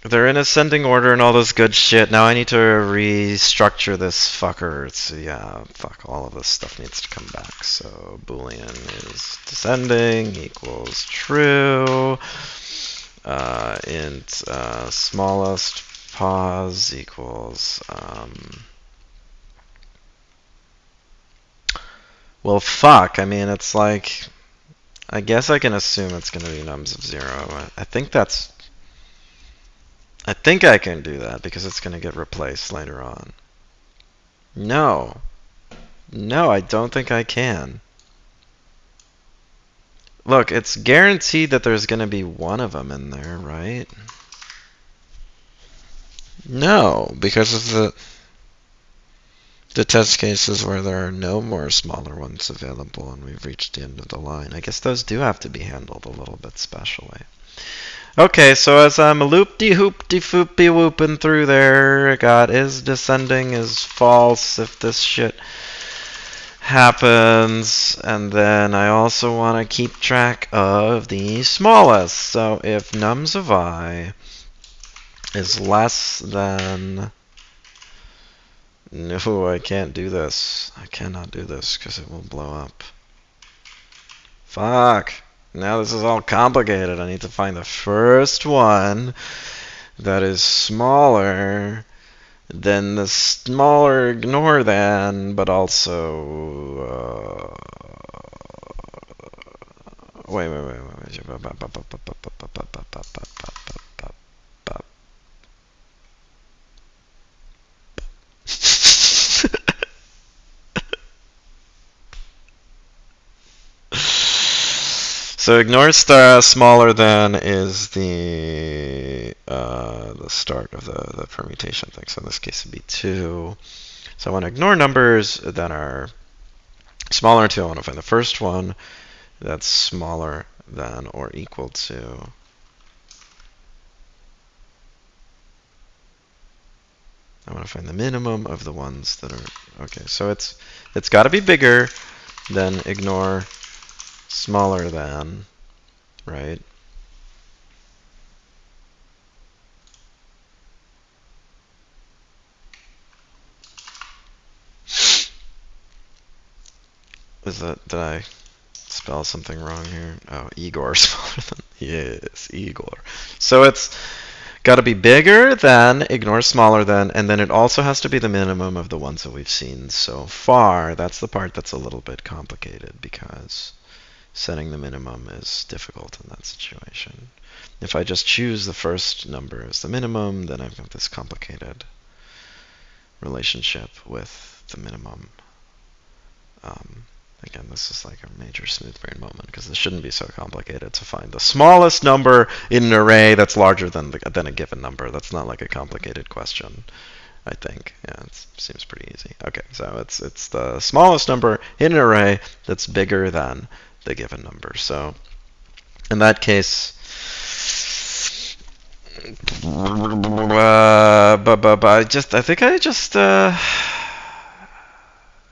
they're in ascending order and all this good shit. Now I need to restructure this fucker. So yeah, fuck, all of this stuff needs to come back. So Boolean is descending equals true. Int smallest pause equals well, fuck. I mean, it's like, I guess I can assume it's going to be nums of 0. I think I can do that because it's going to get replaced later on. No. No, I don't think I can. Look, it's guaranteed that there's going to be one of them in there, right? No, because of the test cases where there are no more smaller ones available and we've reached the end of the line. I guess those do have to be handled a little bit specially. Okay, so as I'm loop-de-hoop-de-foop-de-whooping through there, I got is descending is false if this shit happens. And then I also want to keep track of the smallest. So if nums of I is less than... No, I can't do this. I cannot do this because it will blow up. Fuck. Now this is all complicated. I need to find the first one that is smaller than the smaller ignore than, but also... wait. So ignore smaller than is the start of the permutation thing. So in this case, it'd be 2. So I want to ignore numbers that are smaller than 2. I want to find the first one that's smaller than or equal to I want to find the minimum of the ones that are okay. So it's got to be bigger than ignore smaller than, right? Did I spell something wrong here? Oh, Igor smaller than, yes, Igor. So it's got to be bigger than, ignore smaller than, and then it also has to be the minimum of the ones that we've seen so far. That's the part that's a little bit complicated because setting the minimum is difficult in that situation. If I just choose the first number as the minimum, then I've got this complicated relationship with the minimum. Again, this is like a major smooth brain moment because this shouldn't be so complicated to find the smallest number in an array that's larger than a given number. That's not like a complicated question, I think. Yeah, it seems pretty easy. Okay, so it's the smallest number in an array that's bigger than the given number. So in that case,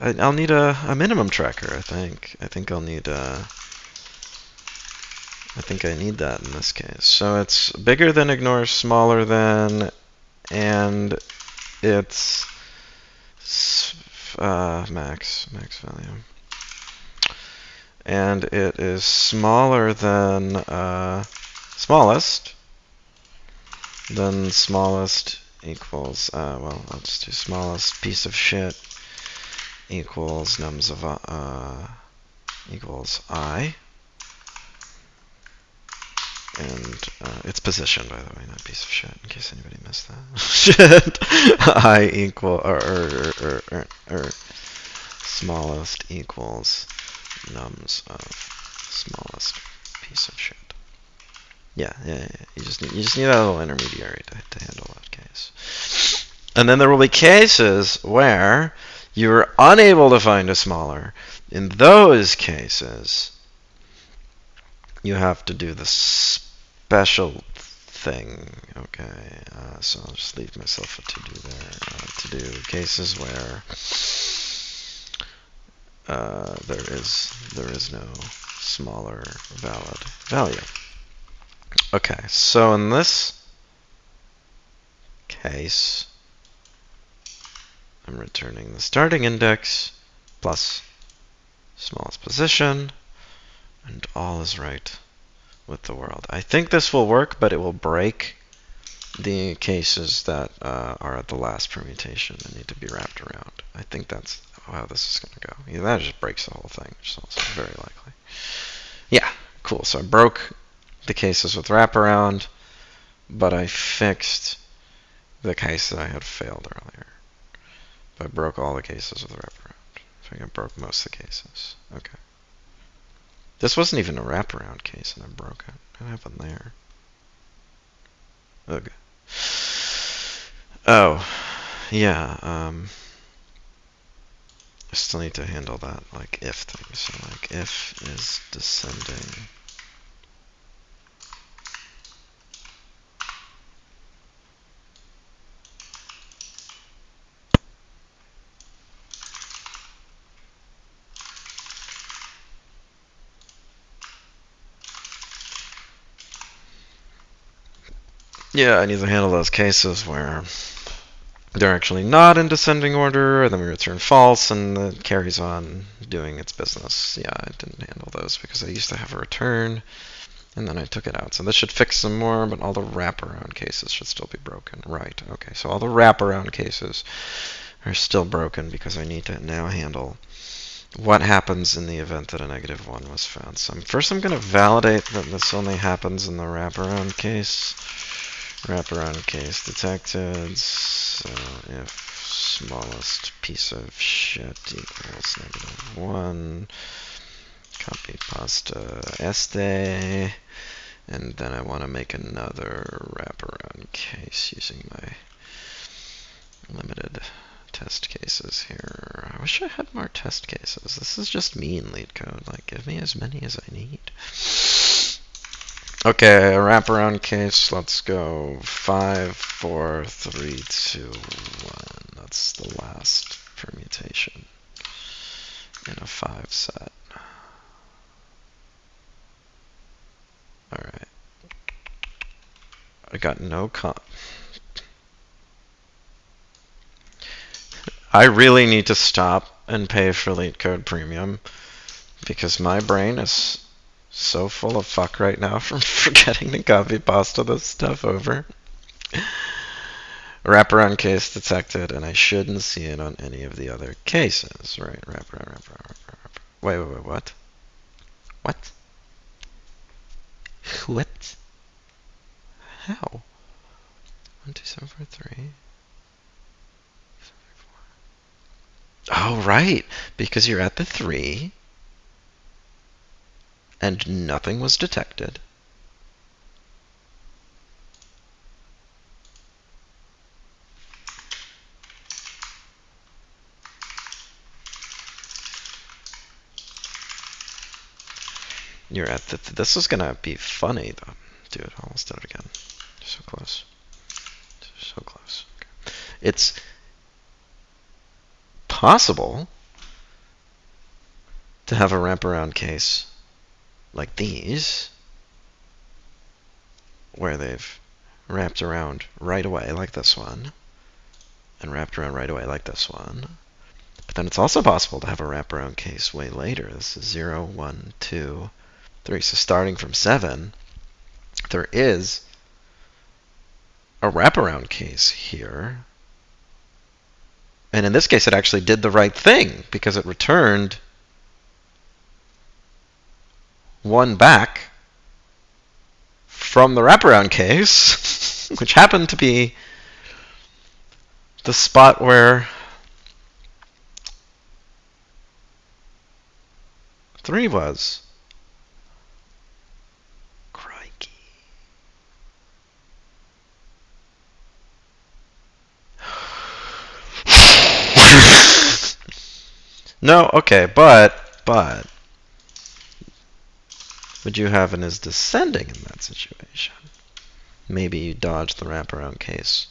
I'll need a minimum tracker, I think. I think I need that in this case. So it's bigger than ignore smaller than, and it's max value. And it is smaller than smallest. Then smallest equals, well, I'll just do smallest piece of shit equals nums of equals I. And it's position, by the way, not piece of shit, in case anybody missed that. Shit. I equal or smallest equals nums of smallest piece of shit. Yeah. You just need that little intermediary to handle that case. And then there will be cases where you're unable to find a smaller. In those cases, you have to do the special thing. Okay, so I'll just leave myself a to-do there. To do cases where there is no smaller valid value. Okay, so in this case, I'm returning the starting index plus smallest position, and all is right with the world. I think this will work, but it will break the cases that are at the last permutation and need to be wrapped around. I think that's how this is going to go. Yeah, that just breaks the whole thing, which is also very likely. Yeah, cool. So I broke the cases with wraparound, but I fixed the case that I had failed earlier. I broke all the cases with wraparound. I think I broke most of the cases. Okay. This wasn't even a wraparound case, and I broke it. What happened there? Okay. Oh, yeah. I still need to handle that like if thing. So like if is descending. Yeah, I need to handle those cases where they're actually not in descending order, and then we return false, and it carries on doing its business. Yeah, I didn't handle those because I used to have a return, and then I took it out. So this should fix some more, but all the wraparound cases should still be broken. Right, okay, so all the wraparound cases are still broken because I need to now handle what happens in the event that a -1 was found. So first I'm going to validate that this only happens in the wraparound case. Wraparound case detected. So if smallest piece of shit equals -1, copy pasta este, and then I want to make another wraparound case using my limited test cases here. I wish I had more test cases. This is just me in Leetcode. Like, give me as many as I need. Okay, wraparound case. Let's go 5, 4, 3, 2, 1. That's the last permutation in a 5 set. Alright. I got no I really need to stop and pay for Leetcode Premium because my brain is so full of fuck right now from forgetting to copy pasta this stuff over. Wraparound case detected, and I shouldn't see it on any of the other cases, right? Wraparound. Wait, what? What? What? How? 1, 2, 7, 4, 3. Oh, right, because you're at the 3, and nothing was detected. You're at the, this is gonna be funny, though. Dude, I almost did it again. So close. So close. Okay. It's possible to have a wraparound case like these, where they've wrapped around right away like this one, and wrapped around right away like this one. But then it's also possible to have a wraparound case way later. This is 0, 1, 2, 3. So starting from 7, there is a wraparound case here. And in this case, it actually did the right thing because it returned 1 back from the wraparound case, which happened to be the spot where 3 was. Crikey. No, okay, but would you have an is descending in that situation? Maybe you dodge the wraparound case.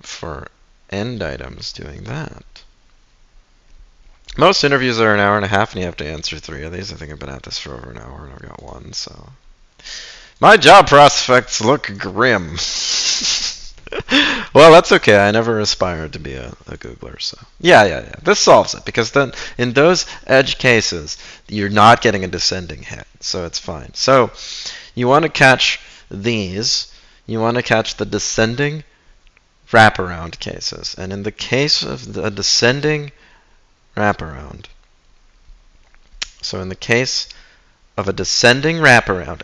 For end items doing that. Most interviews are an hour and a half, and you have to answer 3 of these. I think I've been at this for over an hour, and I've got 1, so. My job prospects look grim. Well, that's okay. I never aspired to be a Googler, so. Yeah. This solves it, because then in those edge cases, you're not getting a descending hit, so it's fine. So you want to catch these. You want to catch the descending wraparound cases. And in the case of the descending wraparound, so in the case of a descending wraparound,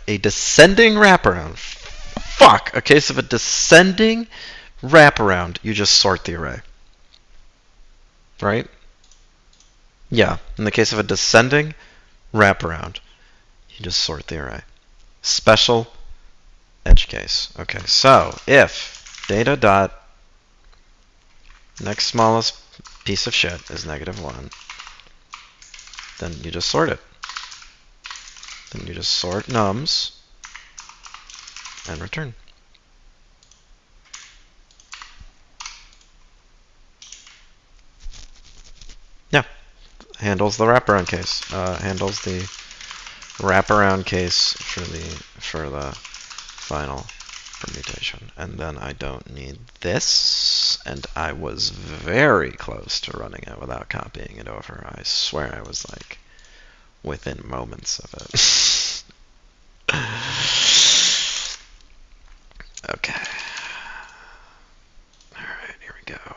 a case of a descending wraparound, you just sort the array. Right? Yeah, in the case of a descending wraparound, you just sort the array. Special edge case. Okay, so if data dot next smallest piece of shit is -1, then you just sort it. Then you just sort nums and return. Yeah, handles the wraparound case. Handles the wraparound case for the final permutation. And then I don't need this, and I was very close to running it without copying it over. I swear I was like within moments of it. Okay. Alright, here we go.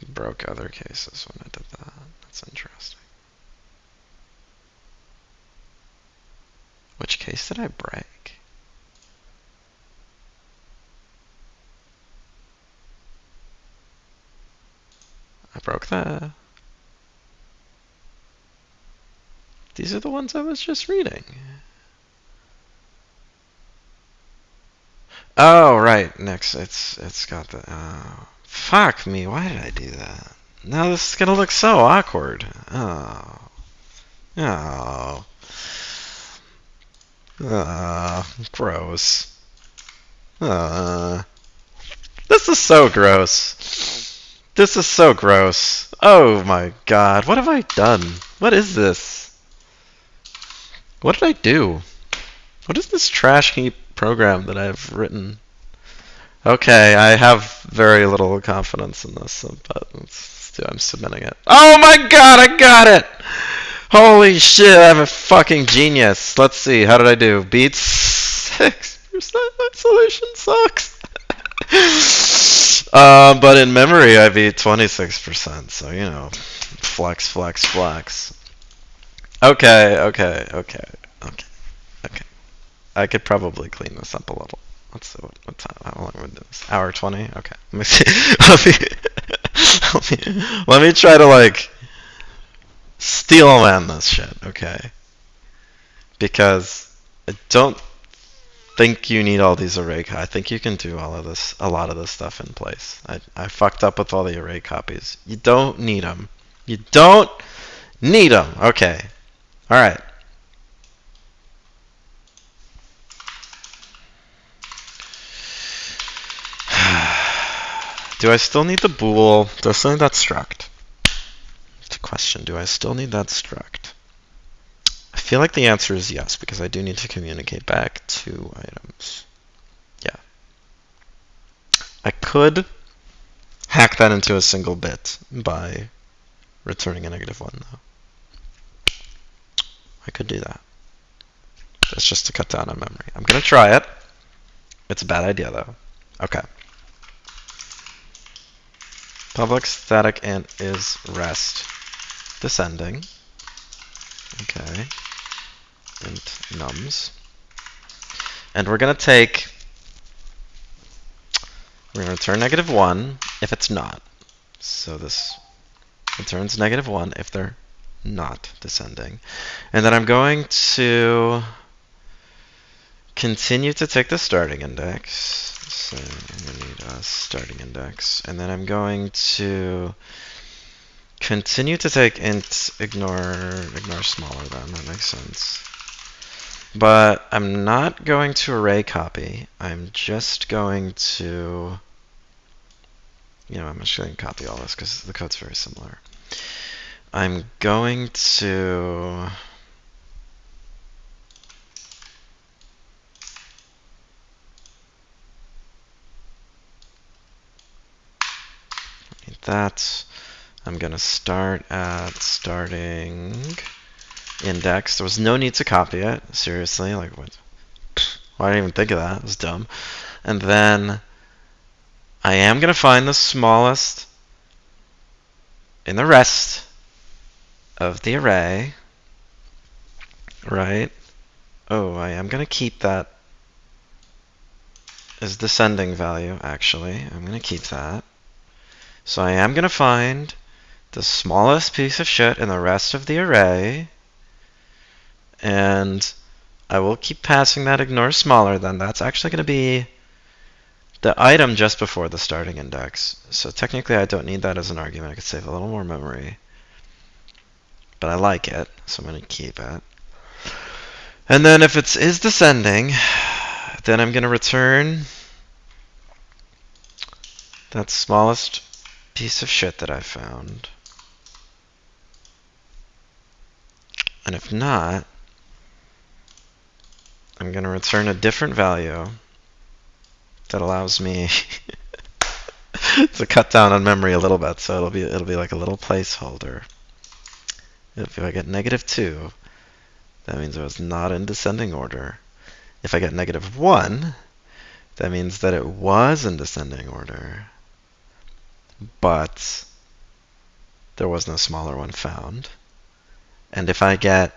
Broke other cases when I did that. That's interesting. Which case did I break? the... These are the ones I was just reading. Oh, right. Next, it's got the... fuck me. Why did I do that? Now this is gonna look so awkward. Oh. Oh. Gross. This is so gross. This is so gross. Oh my god. What have I done? What is this? What did I do? What is this trash heap program that I've written? Okay, I have very little confidence in this, but I'm submitting it. Oh my god, I got it! Holy shit, I'm a fucking genius. Let's see, how did I do? Beats 6%? My solution sucks. But in memory, I beat 26%, so, you know, flex, flex, flex. Okay. I could probably clean this up a little. Let's see what time. How long would this? Hour 20? Okay. Let me see. let me try to like steel man this shit. Okay. Because I don't think you need all these array. I think you can do all of this, a lot of this stuff in place. I fucked up with all the array copies. You don't need them. You don't need them. Okay. All right. Do I still need the bool? Do I still need that struct? It's a question. Do I still need that struct? I feel like the answer is yes, because I do need to communicate back 2 items. Yeah. I could hack that into a single bit by returning a -1, though. I could do that. That's just to cut down on memory. I'm going to try it. It's a bad idea, though. Okay. Public static int is rest descending. Okay. Int nums. And we're going to return -1 if it's not. So this returns -1 if they're not descending. And then I'm going to continue to take the starting index. So I'm going to need a starting index. And then I'm going to continue to take int ignore smaller than. That makes sense. But I'm not going to array copy. I'm just going to, I'm just going to copy all this because the code's very similar. I'm going to that. I'm going to start at starting index. There was no need to copy it. Seriously, like what? Why did I even think of that? It was dumb. And then I am going to find the smallest in the rest of the array, right? Oh, I am going to keep that as descending value, actually. I'm going to keep that. So I am going to find the smallest piece of shit in the rest of the array, and I will keep passing that ignore smaller than. That's actually going to be the item just before the starting index. So technically I don't need that as an argument. I could save a little more memory. But I like it, so I'm going to keep it. And then if it is descending, then I'm going to return that smallest piece of shit that I found. And if not, I'm going to return a different value that allows me to cut down on memory a little bit. So it'll be like a little placeholder. If I get -2, that means it was not in descending order. If I get -1, that means that it was in descending order, but there was no smaller one found. And if I get,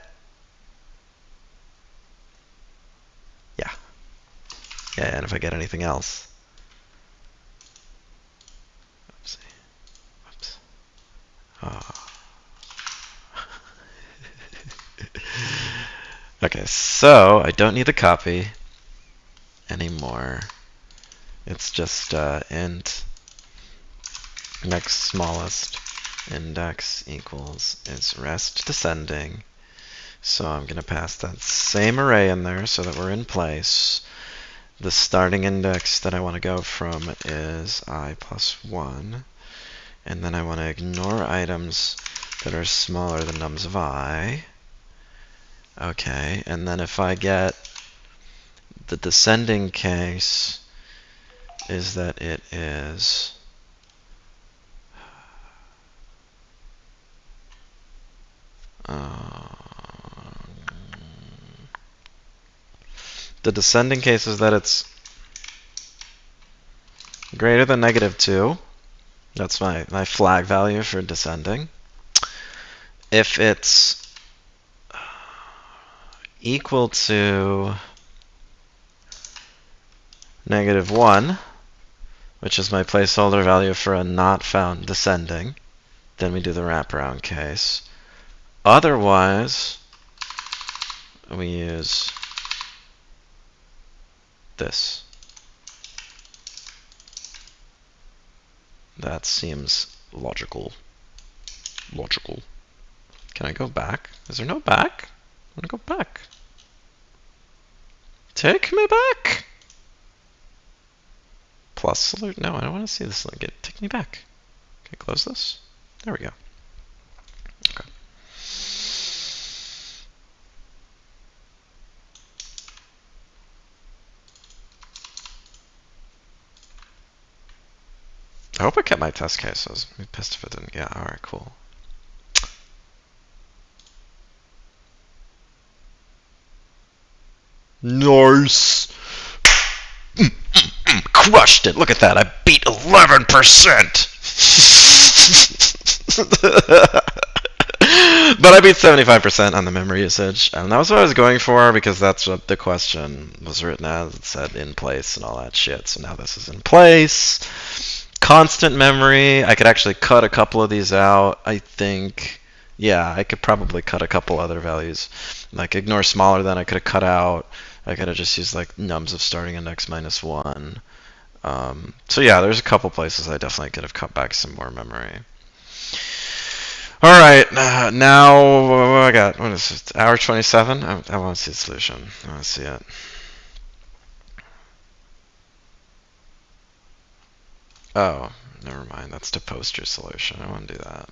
and if I get anything else, Okay, so I don't need the copy anymore. It's just int next smallest index equals is rest descending. So I'm going to pass that same array in there so that we're in place. The starting index that I want to go from is I plus 1. And then I want to ignore items that are smaller than nums of I. Okay, and then if I get the descending case is that it is the descending case is that it's greater than -2. That's my flag value for descending. If it's equal to -1, which is my placeholder value for a not found descending, then we do the wraparound case. Otherwise, we use this. That seems logical. Logical. Can I go back? Is there no back? I want to go back. Take me back! Plus salute. No, I don't want to see this link. Take me back. Okay, close this. There we go. Okay. I hope I kept my test cases. I'd be pissed if it didn't. Yeah, alright, cool. Nice! Crushed it! Look at that! I beat 11%! But I beat 75% on the memory usage, and that was what I was going for because that's what the question was written as. It said in place and all that shit, so now this is in place. Constant memory, I could actually cut a couple of these out, I think. Yeah, I could probably cut a couple other values. Like ignore smaller than I could have cut out. I could have just used like nums of starting index -1. So yeah, there's a couple places I definitely could have cut back some more memory. All right, now what I got? What is it? Hour 27? I want to see the solution. I want to see it. Oh, never mind. That's to post your solution. I want to do that.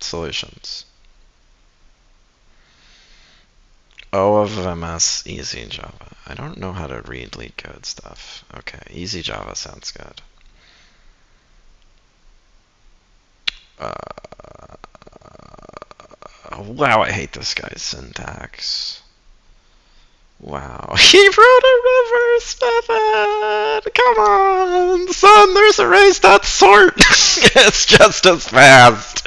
Solutions. O of MS, easy Java. I don't know how to read Leetcode stuff. Okay, easy Java sounds good. Wow, I hate this guy's syntax. Wow, he wrote a reverse method! Come on, son, there's arrays that sort! It's just as fast!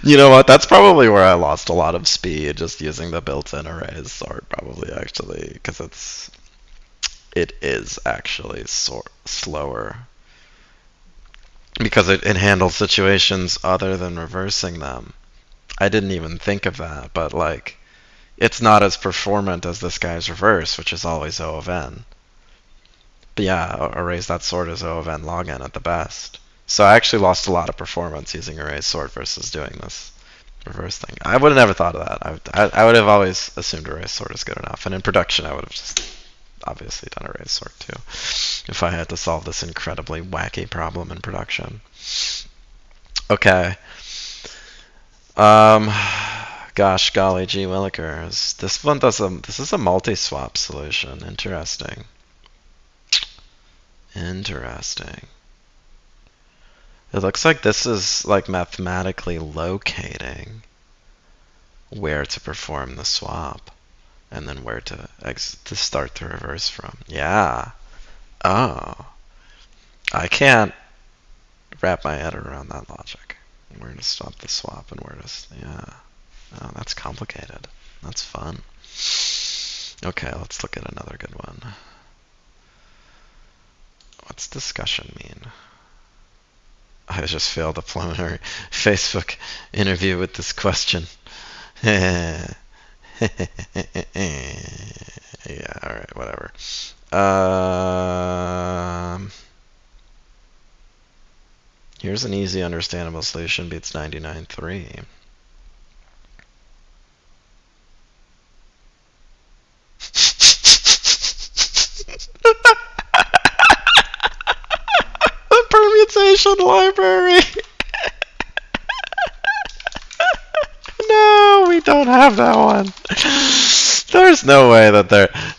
You know what, that's probably where I lost a lot of speed, just using the built-in arrays sort, probably, actually, because it is actually slower. Because it handles situations other than reversing them. I didn't even think of that, but like, it's not as performant as this guy's reverse, which is always O of n. But yeah, arrays that sort is O of n log n at the best. So I actually lost a lot of performance using arrays sort versus doing this reverse thing. I would have never thought of that. I would have always assumed arrays sort is good enough. And in production, I would have just obviously done arrays sort too, if I had to solve this incredibly wacky problem in production. Okay. Gosh, golly, gee willikers. This one this is a multi-swap solution. Interesting. Interesting. It looks like this is like mathematically locating where to perform the swap and then where to start the reverse from. Yeah. Oh. I can't wrap my head around that logic. Where to stop the swap and where to, yeah. Oh, that's complicated. That's fun. Okay, let's look at another good one. What's discussion mean? I just failed a preliminary Facebook interview with this question. Yeah, alright, whatever. Here's an easy, understandable solution, beats 99.3. The permutation library! No, we don't have that one. There's no way that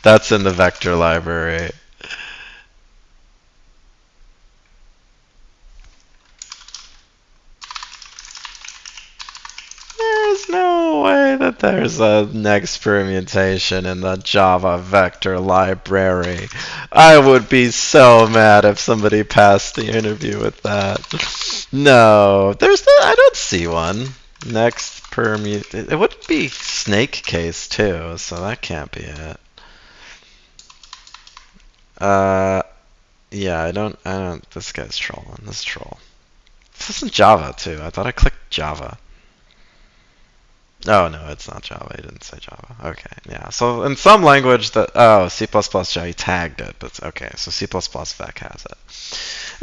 that's in the vector library. There's no way that there's a next permutation in the Java vector library. I would be so mad if somebody passed the interview with that. No, I don't see one. Next permute. It would be snake case too, so that can't be it. Yeah, this guy's trolling. This troll. This isn't Java too. I thought I clicked Java. Oh, no, it's not Java. He didn't say Java. Okay, yeah. So in some language C++ Java, he tagged it, but okay, so C++ vec has it.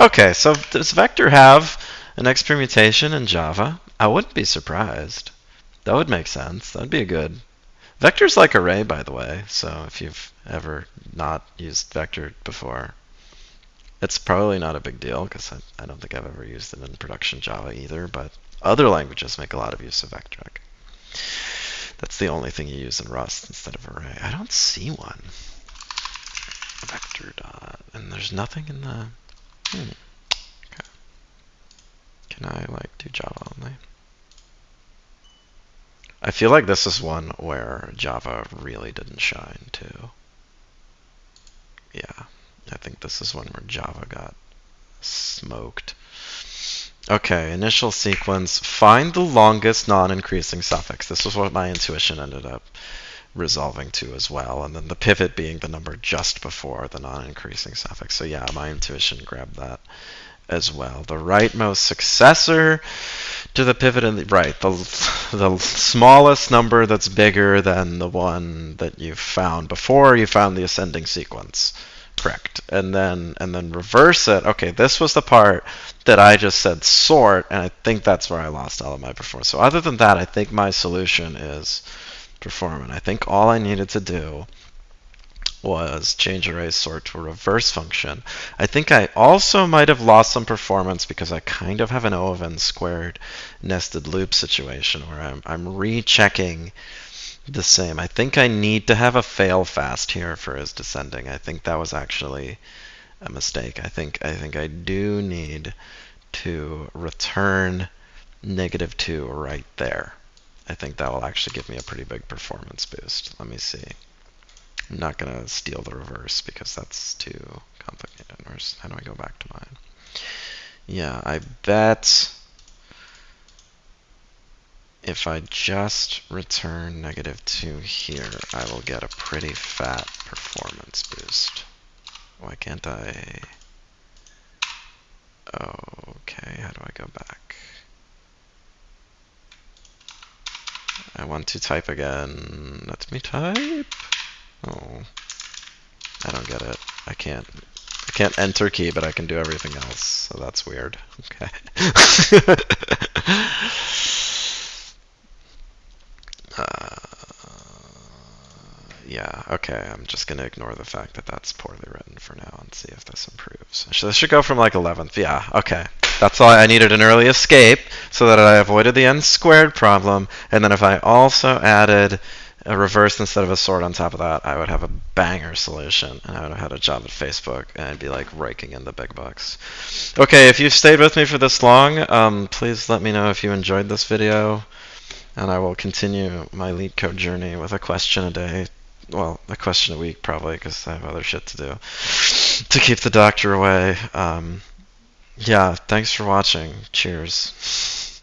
Okay, so does vector have an X permutation in Java? I wouldn't be surprised. That would make sense. That'd be a good. Vector's like array, by the way, so if you've ever not used vector before, it's probably not a big deal, because I don't think I've ever used it in production Java either, but other languages make a lot of use of vector. That's the only thing you use in Rust instead of array. I don't see one. Vector dot, and there's nothing in the. Okay. Can I do Java only? I feel like this is one where Java really didn't shine too. Yeah, I think this is one where Java got smoked. Okay, initial sequence. Find the longest non-increasing suffix. This was what my intuition ended up resolving to as well. And then the pivot being the number just before the non-increasing suffix. So yeah, my intuition grabbed that as well. The rightmost successor to the pivot in the right, the smallest number that's bigger than the one that you found before you found the ascending sequence. Correct. And then reverse it. Okay, this was the part that I just said sort, and I think that's where I lost all of my performance. So other than that, I think my solution is performant. I think all I needed to do was change array sort to a reverse function. I think I also might have lost some performance because I kind of have an O of n squared nested loop situation where I'm rechecking the same. I think I need to have a fail fast here for his descending. I think that was actually a mistake. I think I do need to return -2 right there. I think that will actually give me a pretty big performance boost. Let me see. I'm not going to steal the reverse because that's too complicated. How do I go back to mine? Yeah, I bet if I just return -2 here, I will get a pretty fat performance boost. Why can't I? Okay, how do I go back? I want to type again. Let me type. Oh, I don't get it. I can't enter key, but I can do everything else. So that's weird. Okay. Yeah, okay, I'm just going to ignore the fact that that's poorly written for now and see if this improves. So this should go from 11th. Yeah, okay. That's all. I needed an early escape so that I avoided the n squared problem, and then if I also added a reverse instead of a sort on top of that, I would have a banger solution, and I would have had a job at Facebook, and I'd be raking in the big bucks. Okay, if you've stayed with me for this long, please let me know if you enjoyed this video, and I will continue my Leetcode journey with a question a day. Well, a question a week probably, because I have other shit to do to keep the doctor away. Yeah, thanks for watching. Cheers.